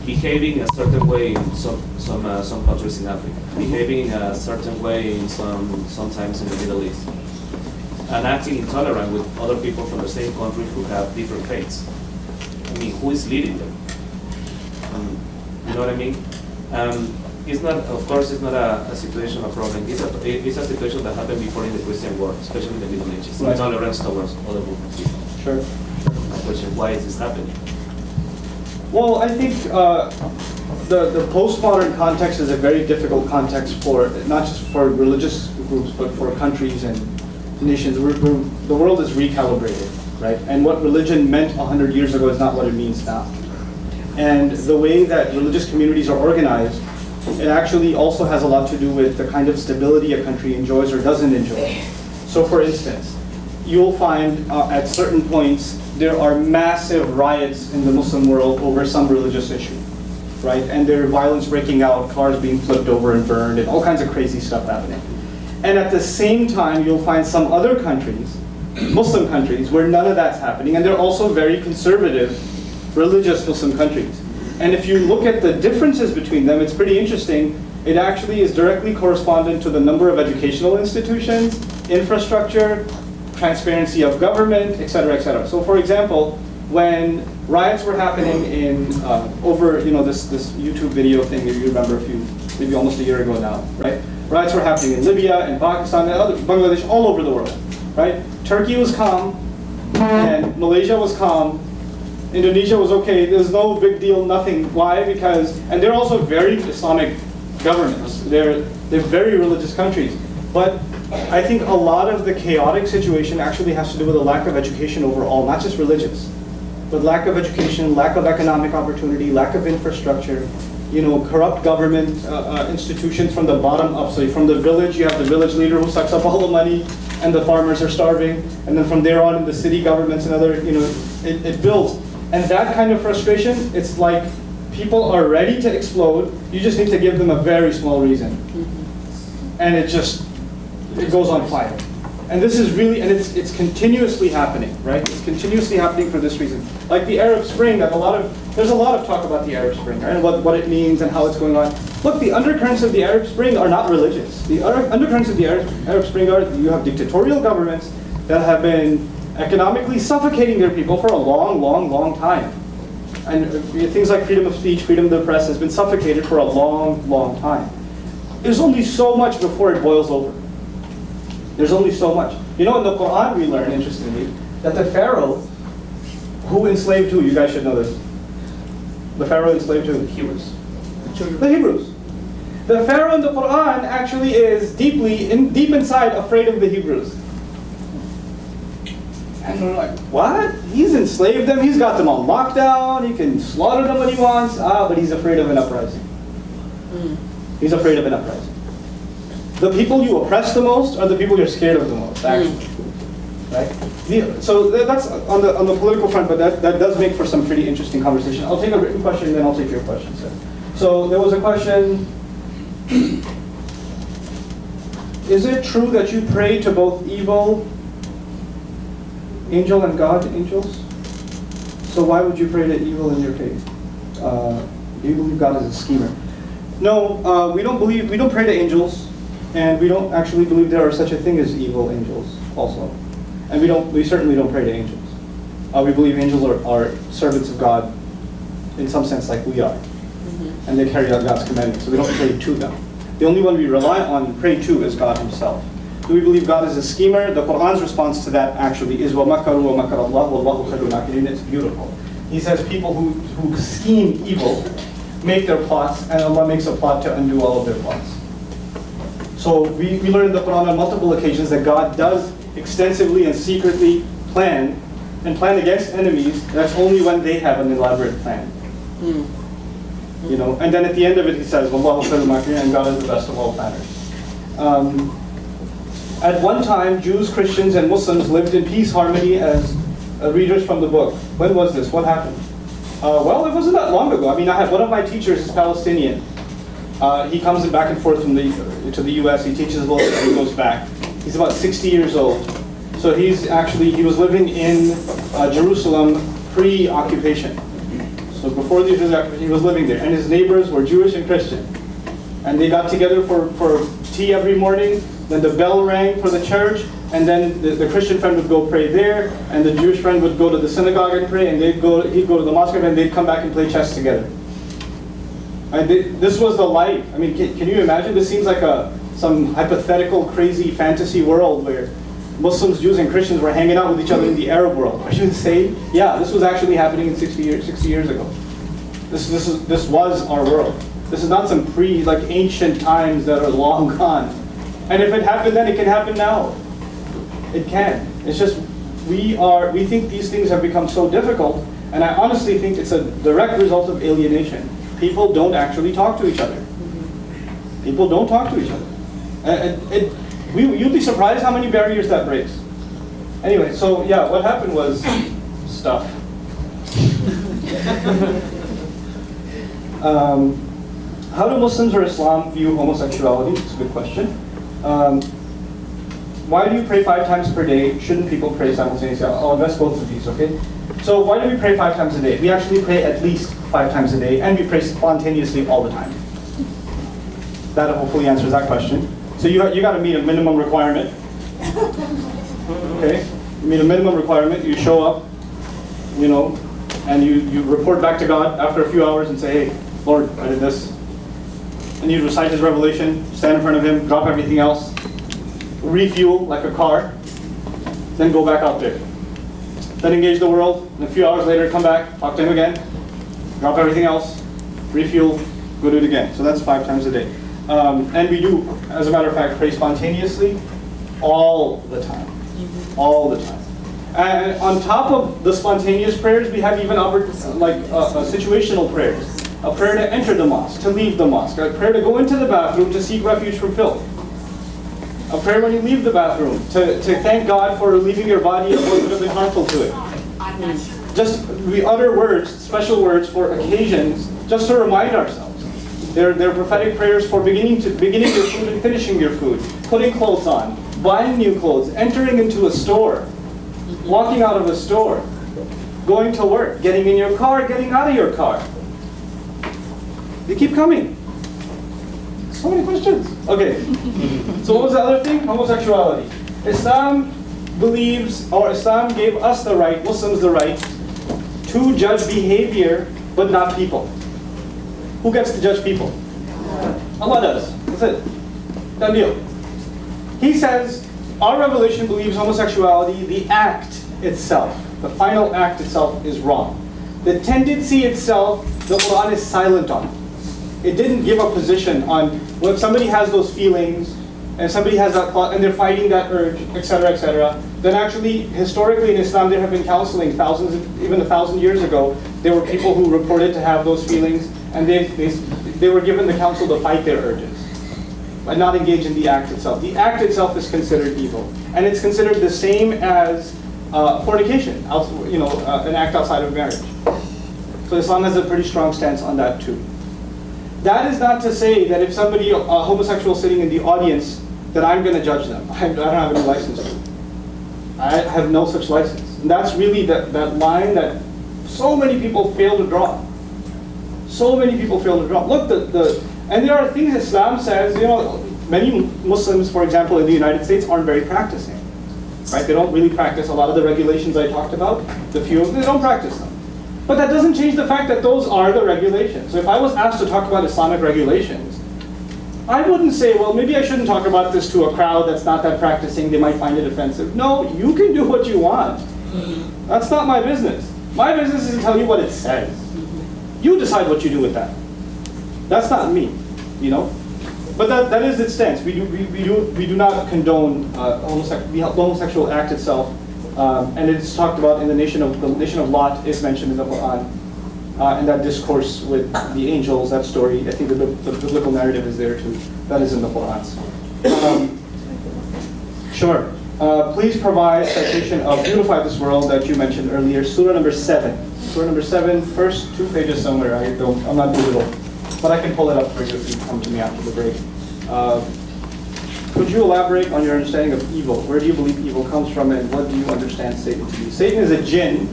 behaving a certain way in some countries in Africa, behaving in a certain way in sometimes in the Middle East, and acting intolerant with other people from the same country who have different faiths. I mean, who is leading them? You know what I mean? It's not, of course, it's not a situation, a problem. It's a situation that happened before in the Christian world, especially in the Middle Ages. Right. Intolerance towards other groups of people. Sure. My question: why is this happening? Well, I think the postmodern context is a very difficult context for, not just for religious groups, but for countries and nations. The world is recalibrated, right? And what religion meant 100 years ago is not what it means now. And the way that religious communities are organized, it actually also has a lot to do with the kind of stability a country enjoys or doesn't enjoy. So for instance, you'll find at certain points there are massive riots in the Muslim world over some religious issue, right? And there are violence breaking out, cars being flipped over and burned, and all kinds of crazy stuff happening. And at the same time, you'll find some other countries, Muslim countries, where none of that's happening, and they're also very conservative, religious Muslim countries. And if you look at the differences between them, it's pretty interesting. It actually is directly correspondent to the number of educational institutions, infrastructure, transparency of government, et cetera, et cetera. So for example, when riots were happening in, over, you know, this YouTube video thing, if you remember maybe almost a year ago now, right? Riots were happening in Libya, in Pakistan, and Bangladesh, all over the world, right? Turkey was calm, and Malaysia was calm, Indonesia was okay, there's no big deal, nothing. Why? Because, and they're also very Islamic governments. They're very religious countries. But I think a lot of the chaotic situation actually has to do with a lack of education overall, not just religious, but lack of education, lack of economic opportunity, lack of infrastructure, you know, corrupt government institutions from the bottom up. So from the village, you have the village leader who sucks up all the money, and the farmers are starving. And then from there on, in the city governments and other, you know, it builds. And that kind of frustration, it's like people are ready to explode. You just need to give them a very small reason. And it goes on fire. And this is really, and it's continuously happening, right? It's continuously happening for this reason. Like the Arab Spring, there's a lot of talk about the Arab Spring, right? And what it means and how it's going on. Look, the undercurrents of the Arab Spring are not religious. The undercurrents of the Arab Spring are, you have dictatorial governments that have been economically suffocating their people for a long, long, long time. And things like freedom of speech, freedom of the press has been suffocated for a long, long time. There's only so much before it boils over. There's only so much. You know, in the Quran we learn, interestingly, that the Pharaoh, who enslaved who? You guys should know this. The Pharaoh enslaved who? The Hebrews. The Hebrews. The Pharaoh in the Quran actually is deep inside afraid of the Hebrews. And we're like, what? He's enslaved them, he's got them on lockdown, he can slaughter them when he wants. But he's afraid of an uprising. He's afraid of an uprising. The people you oppress the most are the people you're scared of the most, actually. Right? So that's on the political front, but that does make for some pretty interesting conversation. I'll take a written question, and then I'll take your question, sir. So there was a question. Is it true that you pray to both evil angel and God angels? So why would you pray to evil in your faith? Do you believe God is a schemer? No, we don't pray to angels, and we don't actually believe there are such a thing as evil angels also. And we certainly don't pray to angels. We believe angels are servants of God in some sense like we are. And they carry out God's commandments, so we don't pray to them. The only one we rely on and pray to is God himself. Do we believe God is a schemer? The Quran's response to that actually is وَمَكَرُوا وَمَكَرَ اللَّهُ وَاللَّهُ خَيْرُ الْمَاكِرِينَ. It's beautiful. He says people who scheme evil make their plots, and Allah makes a plot to undo all of their plots. So we learn in the Quran on multiple occasions that God does extensively and secretly plan against enemies. That's only when they have an elaborate plan. You know, and then at the end of it he says, "Wallahu khairul makirin," and God is the best of all planners. At one time, Jews, Christians, and Muslims lived in peace, harmony as readers from the book. When was this? What happened? Well, it wasn't that long ago. I mean, I have one of my teachers is Palestinian. He comes back and forth from to the U.S. He teaches a little bit and he goes back. He's about 60 years old. So he was living in Jerusalem pre-occupation. So before the occupation, he was living there. And his neighbors were Jewish and Christian. And they got together for tea every morning. Then the bell rang for the church. And then the Christian friend would go pray there. And the Jewish friend would go to the synagogue and pray. And he'd go to the mosque and they'd come back and play chess together. And this was the life. I mean, can you imagine? This seems like some hypothetical, crazy fantasy world where Muslims, Jews, and Christians were hanging out with each other in the Arab world. Are you insane? Yeah, this was actually happening 60 years ago. This was our world. This is not some ancient times that are long gone. And if it happened then, it can happen now. It can. It's just we think these things have become so difficult, and I honestly think it's a direct result of alienation. People don't actually talk to each other. People don't talk to each other. You'd be surprised how many barriers that breaks. Anyway, so yeah, what happened was stuff. How do Muslims or Islam view homosexuality? It's a good question. Why do you pray 5 times per day? Shouldn't people pray simultaneously? I'll address both of these, okay? So why do we pray 5 times a day? We actually pray at least 5 times a day, and we pray spontaneously all the time. That hopefully answers that question. So you got to meet a minimum requirement. Okay? You meet a minimum requirement, you show up, you know, and you report back to God after a few hours and say, hey, Lord, I did this. And you recite his revelation, stand in front of him, drop everything else, refuel like a car, then go back out there. Then engage the world, and a few hours later come back, talk to him again, drop everything else, refuel, go do it again. So that's 5 times a day. And we do, as a matter of fact, pray spontaneously all the time. All the time. And on top of the spontaneous prayers, we have even situational prayers. A prayer to enter the mosque, to leave the mosque. A prayer to go into the bathroom to seek refuge from filth. A prayer when you leave the bathroom, to thank God for leaving your body and what would have been harmful to it. Just, we utter words, special words for occasions, just to remind ourselves. They're prophetic prayers for beginning your food and finishing your food, putting clothes on, buying new clothes, entering into a store, walking out of a store, going to work, getting in your car, getting out of your car. They keep coming. So many questions. Okay. So what was the other thing? Homosexuality. Islam believes, or Islam gave us the right, Muslims the right, to judge behavior, but not people. Who gets to judge people? Allah does. That's it. Done deal. He says, our revelation believes homosexuality, the act itself, the final act itself is wrong. The tendency itself, the Quran is silent on. It didn't give a position on, well, if somebody has those feelings, and somebody has that thought, and they're fighting that urge, etc., etc., then actually, historically in Islam, there have been counseling thousands, even 1,000 years ago. There were people who reported to have those feelings, and they were given the counsel to fight their urges, but not engage in the act itself. The act itself is considered evil, and it's considered the same as fornication, an act outside of marriage. So Islam has a pretty strong stance on that too. That is not to say that if somebody, a homosexual sitting in the audience, that I'm going to judge them. I don't have any license to. I have no such license. And that's really that line that so many people fail to draw. So many people fail to draw. Look, and there are things Islam says, many Muslims, for example, in the United States aren't very practicing. Right? They don't really practice a lot of the regulations I talked about. The few of them, they don't practice them. But that doesn't change the fact that those are the regulations. So if I was asked to talk about Islamic regulations, I wouldn't say, well, maybe I shouldn't talk about this to a crowd that's not that practicing. They might find it offensive. No, you can do what you want. That's not my business. My business is to tell you what it says. You decide what you do with that. That's not me, But that is its stance. We do not condone the homosexual act itself, and it's talked about in the nation of Lot is mentioned in the Quran, and that discourse with the angels, that story. I think the biblical narrative is there too. That is in the Quran. Sure. Please provide citation of "Beautify This World" that you mentioned earlier, Surah number 7. Surah number 7, first 2 pages somewhere. I'm not digital. But I can pull it up for you if you come to me after the break. Could you elaborate on your understanding of evil? Where do you believe evil comes from, and what do you understand Satan to be? Satan is a jinn.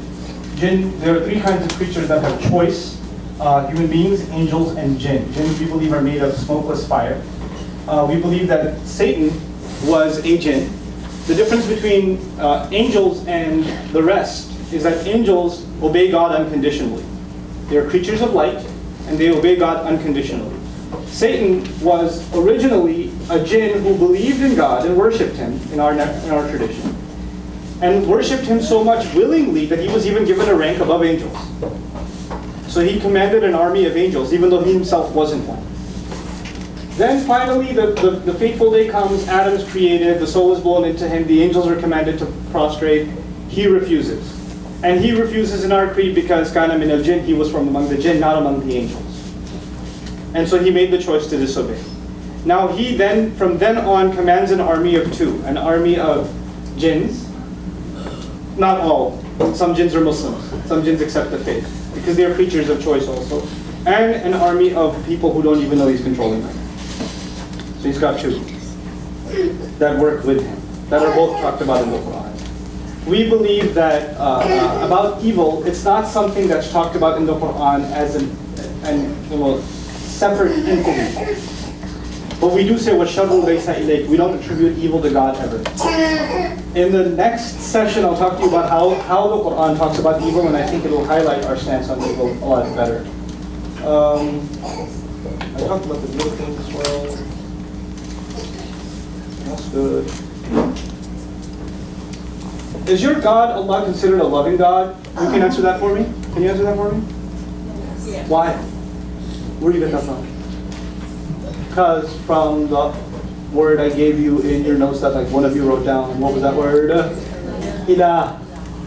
There are 3 kinds of creatures that have choice. Human beings, angels, and jinn. Jinn, we believe, are made of smokeless fire. We believe that Satan was a jinn. The difference between angels and the rest is that angels obey God unconditionally. They are creatures of light, and they obey God unconditionally. Satan was originally a jinn who believed in God and worshipped him in our tradition, and worshipped him so much willingly that he was even given a rank above angels. So he commanded an army of angels, even though he himself wasn't one. Then finally, the fateful day comes, Adam's created, the soul is blown into him, the angels are commanded to prostrate, he refuses. And he refuses in our creed because kana min al-jinn, he was from among the jinn, not among the angels. And so he made the choice to disobey. Now he then, from then on, commands an army of 2, an army of jinns. Not all. Some jinns are Muslims. Some jinns accept the faith, because they are creatures of choice also. And an army of people who don't even know he's controlling them. So he's got 2 that work with him, that are both talked about in the Quran. We believe that about evil, it's not something that's talked about in the Quran as a separate entity. But we do say, وَالشَّرُّ لَيْسَ إِلَيْكَ. We don't attribute evil to God ever. In the next session, I'll talk to you about how the Quran talks about evil, and I think it will highlight our stance on evil a lot better. I talked about the beautiful in this world. That's good. Is your God, Allah, considered a loving God? You can answer that for me? Can you answer that for me? Yeah. Why? Where do you get that from? Because from the word I gave you in your notes that one of you wrote down. What was that word? Ilah.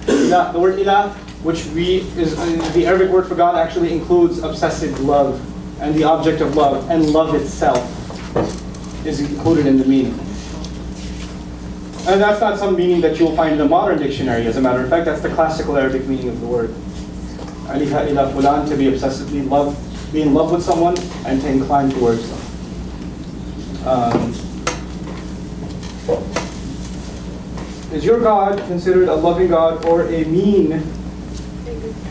Ilah. The word ilah, which is the Arabic word for God, actually includes obsessive love and the object of love, and love itself is included in the meaning. And that's not some meaning that you'll find in a modern dictionary. As a matter of fact, that's the classical Arabic meaning of the word. Aliha ila fulan, to be obsessively be in love with someone and to incline towards them. Is your God considered a loving God or a mean,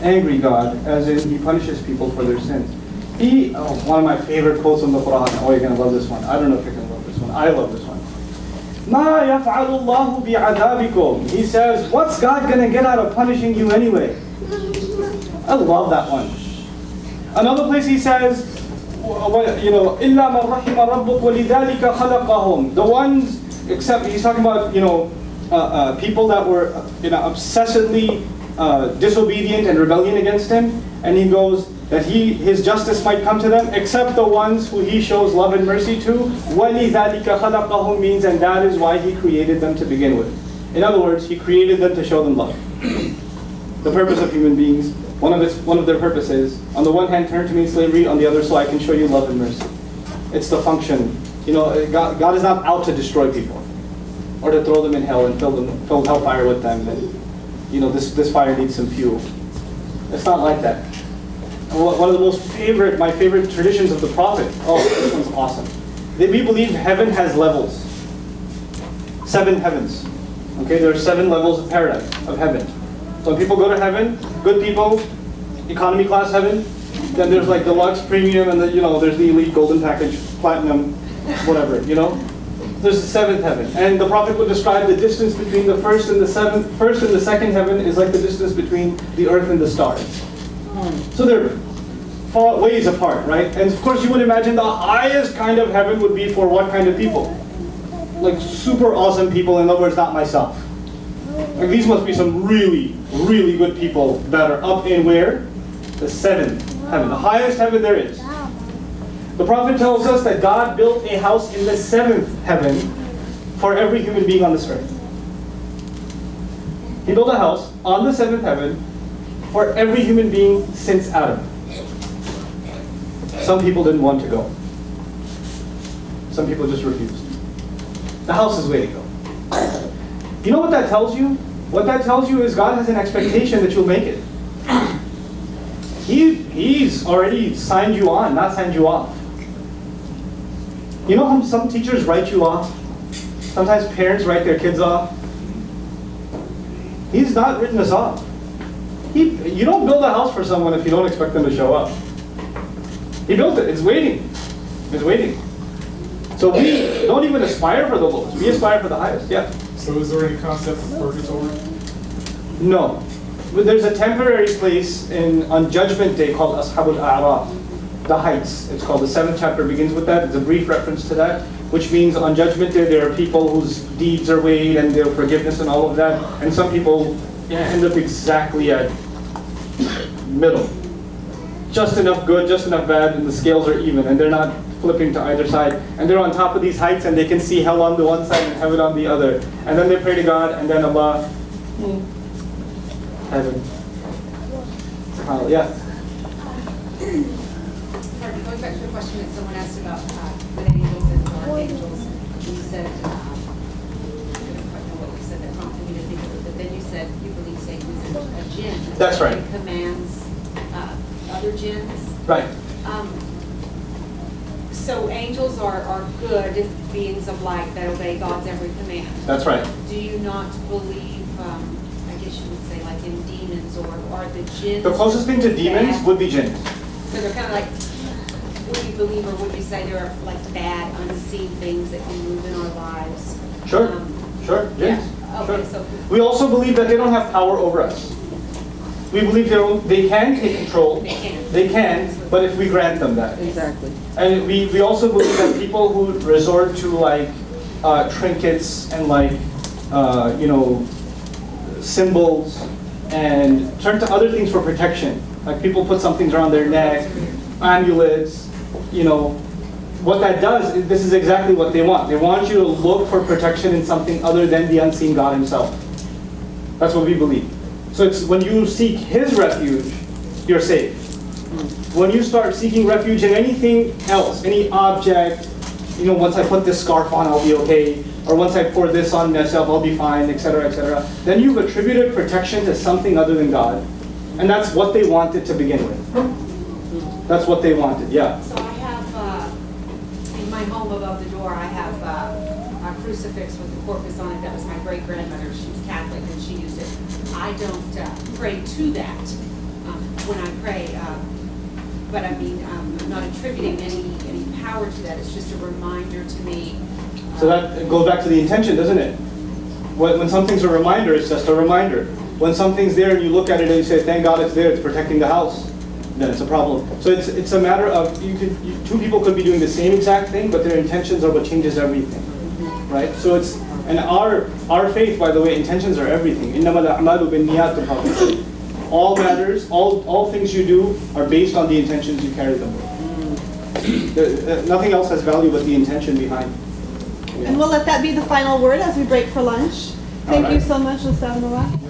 angry God, as in he punishes people for their sins? One of my favorite quotes from the Quran. Oh, you're going to love this one. I don't know if you're going to love this one. I love this one. مَا يَفْعَلُ اللَّهُ بِعَذَابِكُمْ. He says, what's God going to get out of punishing you anyway? I love that one. Another place he says, إِلَّا مَنْ رَحِمَ رَبُّكَ وَلِذَلِكَ خَلَقَهُم. The ones, except, he's talking about, people that were, obsessively disobedient and rebellion against him. And he goes, that his justice might come to them, except the ones who he shows love and mercy to. وَلِذَلِكَ خَلَقَهُم means, and that is why he created them to begin with. In other words, He created them to show them love. The purpose of human beings, one of their purposes, on the one hand, turn to me in slavery, on the other, so I can show you love and mercy. It's the function. You know, God is not out to destroy people, or to throw them in hell and fill hellfire with them. And you know, this fire needs some fuel. It's not like that. One of the my favorite traditions of the Prophet. Oh, this one's awesome. We believe heaven has levels. 7 heavens. Okay, there are 7 levels of paradise, of heaven. So when people go to heaven, good people, economy class heaven, then there's like deluxe, premium, and there's the elite, golden package, platinum, whatever, There's the 7th heaven. And the Prophet would describe the distance between the first and the 2nd heaven is like the distance between the earth and the stars. So they're far ways apart, right? And of course you would imagine the highest kind of heaven would be for what kind of people? Like super awesome people, in other words, not myself. Like these must be some really, really good people that are up in where? The 7th heaven, the highest heaven there is. The Prophet tells us that God built a house in the 7th heaven for every human being on this earth. He built a house on the 7th heaven for every human being since Adam. Some people didn't want to go. Some people just refused. The house is way to go. You know what that tells you? What that tells you is God has an expectation that you'll make it. He's already signed you on, not signed you off. You know how some teachers write you off? Sometimes parents write their kids off. He's not written us off. You don't build a house for someone if you don't expect them to show up. He built it. It's waiting. It's waiting. So we don't even aspire for the lowest. We aspire for the highest. Yeah. So is there any concept of purgatory? No. But there's a temporary place on Judgment Day called Ashabul A'raf, the heights. It's called. The 7th chapter begins with that. It's a brief reference to that, which means on Judgment Day there are people whose deeds are weighed and their forgiveness and all of that, and some people end up exactly at middle. Just enough good, just enough bad, and the scales are even, and they're not flipping to either side. And they're on top of these heights, and they can see hell on the one side and heaven on the other. And then they pray to God, and then Allah, heaven. SubhanAllah. Yeah. Going back to the question that someone asked about with angels and archangels, you said, I don't quite know what you said that prompted me to think of it, but then you said you believe Satan is a jinn. That's right. He commands other jinns. Right. So angels are good beings of light that obey God's every command. That's right. Do you not believe, I guess you would say, like in demons, or are the jinns? The closest thing to demons would be jinns. So they're kind of like, would you believe, or would you say they're like bad, unseen things that can move in our lives? Sure. Sure. Jinns. Yeah. Okay, Sure. so We also believe that they don't have power over us. We believe they can take control. They can, but if we grant them that. Exactly. And we also believe that people who resort to like trinkets and like symbols and turn to other things for protection. Like people put some things around their neck, amulets, what that does is this is exactly what they want. They want you to look for protection in something other than the unseen God himself. That's what we believe. So it's when you seek his refuge, you're safe. When you start seeking refuge in anything else, any object, once I put this scarf on, I'll be okay, or once I pour this on myself, I'll be fine, etc., etc., then you've attributed protection to something other than God. And that's what they wanted to begin with. That's what they wanted, yeah. So I have, in my home above the door, I have a crucifix with the corpus on it. That was my great-grandmother. She was Catholic and she used it. I don't pray to that when I pray, but I mean, I'm not attributing any power to that. It's just a reminder to me. So that goes back to the intention, doesn't it? When something's a reminder, it's just a reminder. When something's there and you look at it and you say, thank God it's there, it's protecting the house, then it's a problem. So it's a matter of, two people could be doing the same exact thing, but their intentions are what changes everything, right? So it's, and our faith, by the way, intentions are everything. إِنَّمَا الْأَعْمَالُ بِالنِّيَّاتِ, the Prophet said. All matters, all things you do are based on the intentions you carry them with. Nothing else has value but the intention behind. And we'll let that be the final word as we break for lunch. Thank you right. so much, Ustaz Nawaf.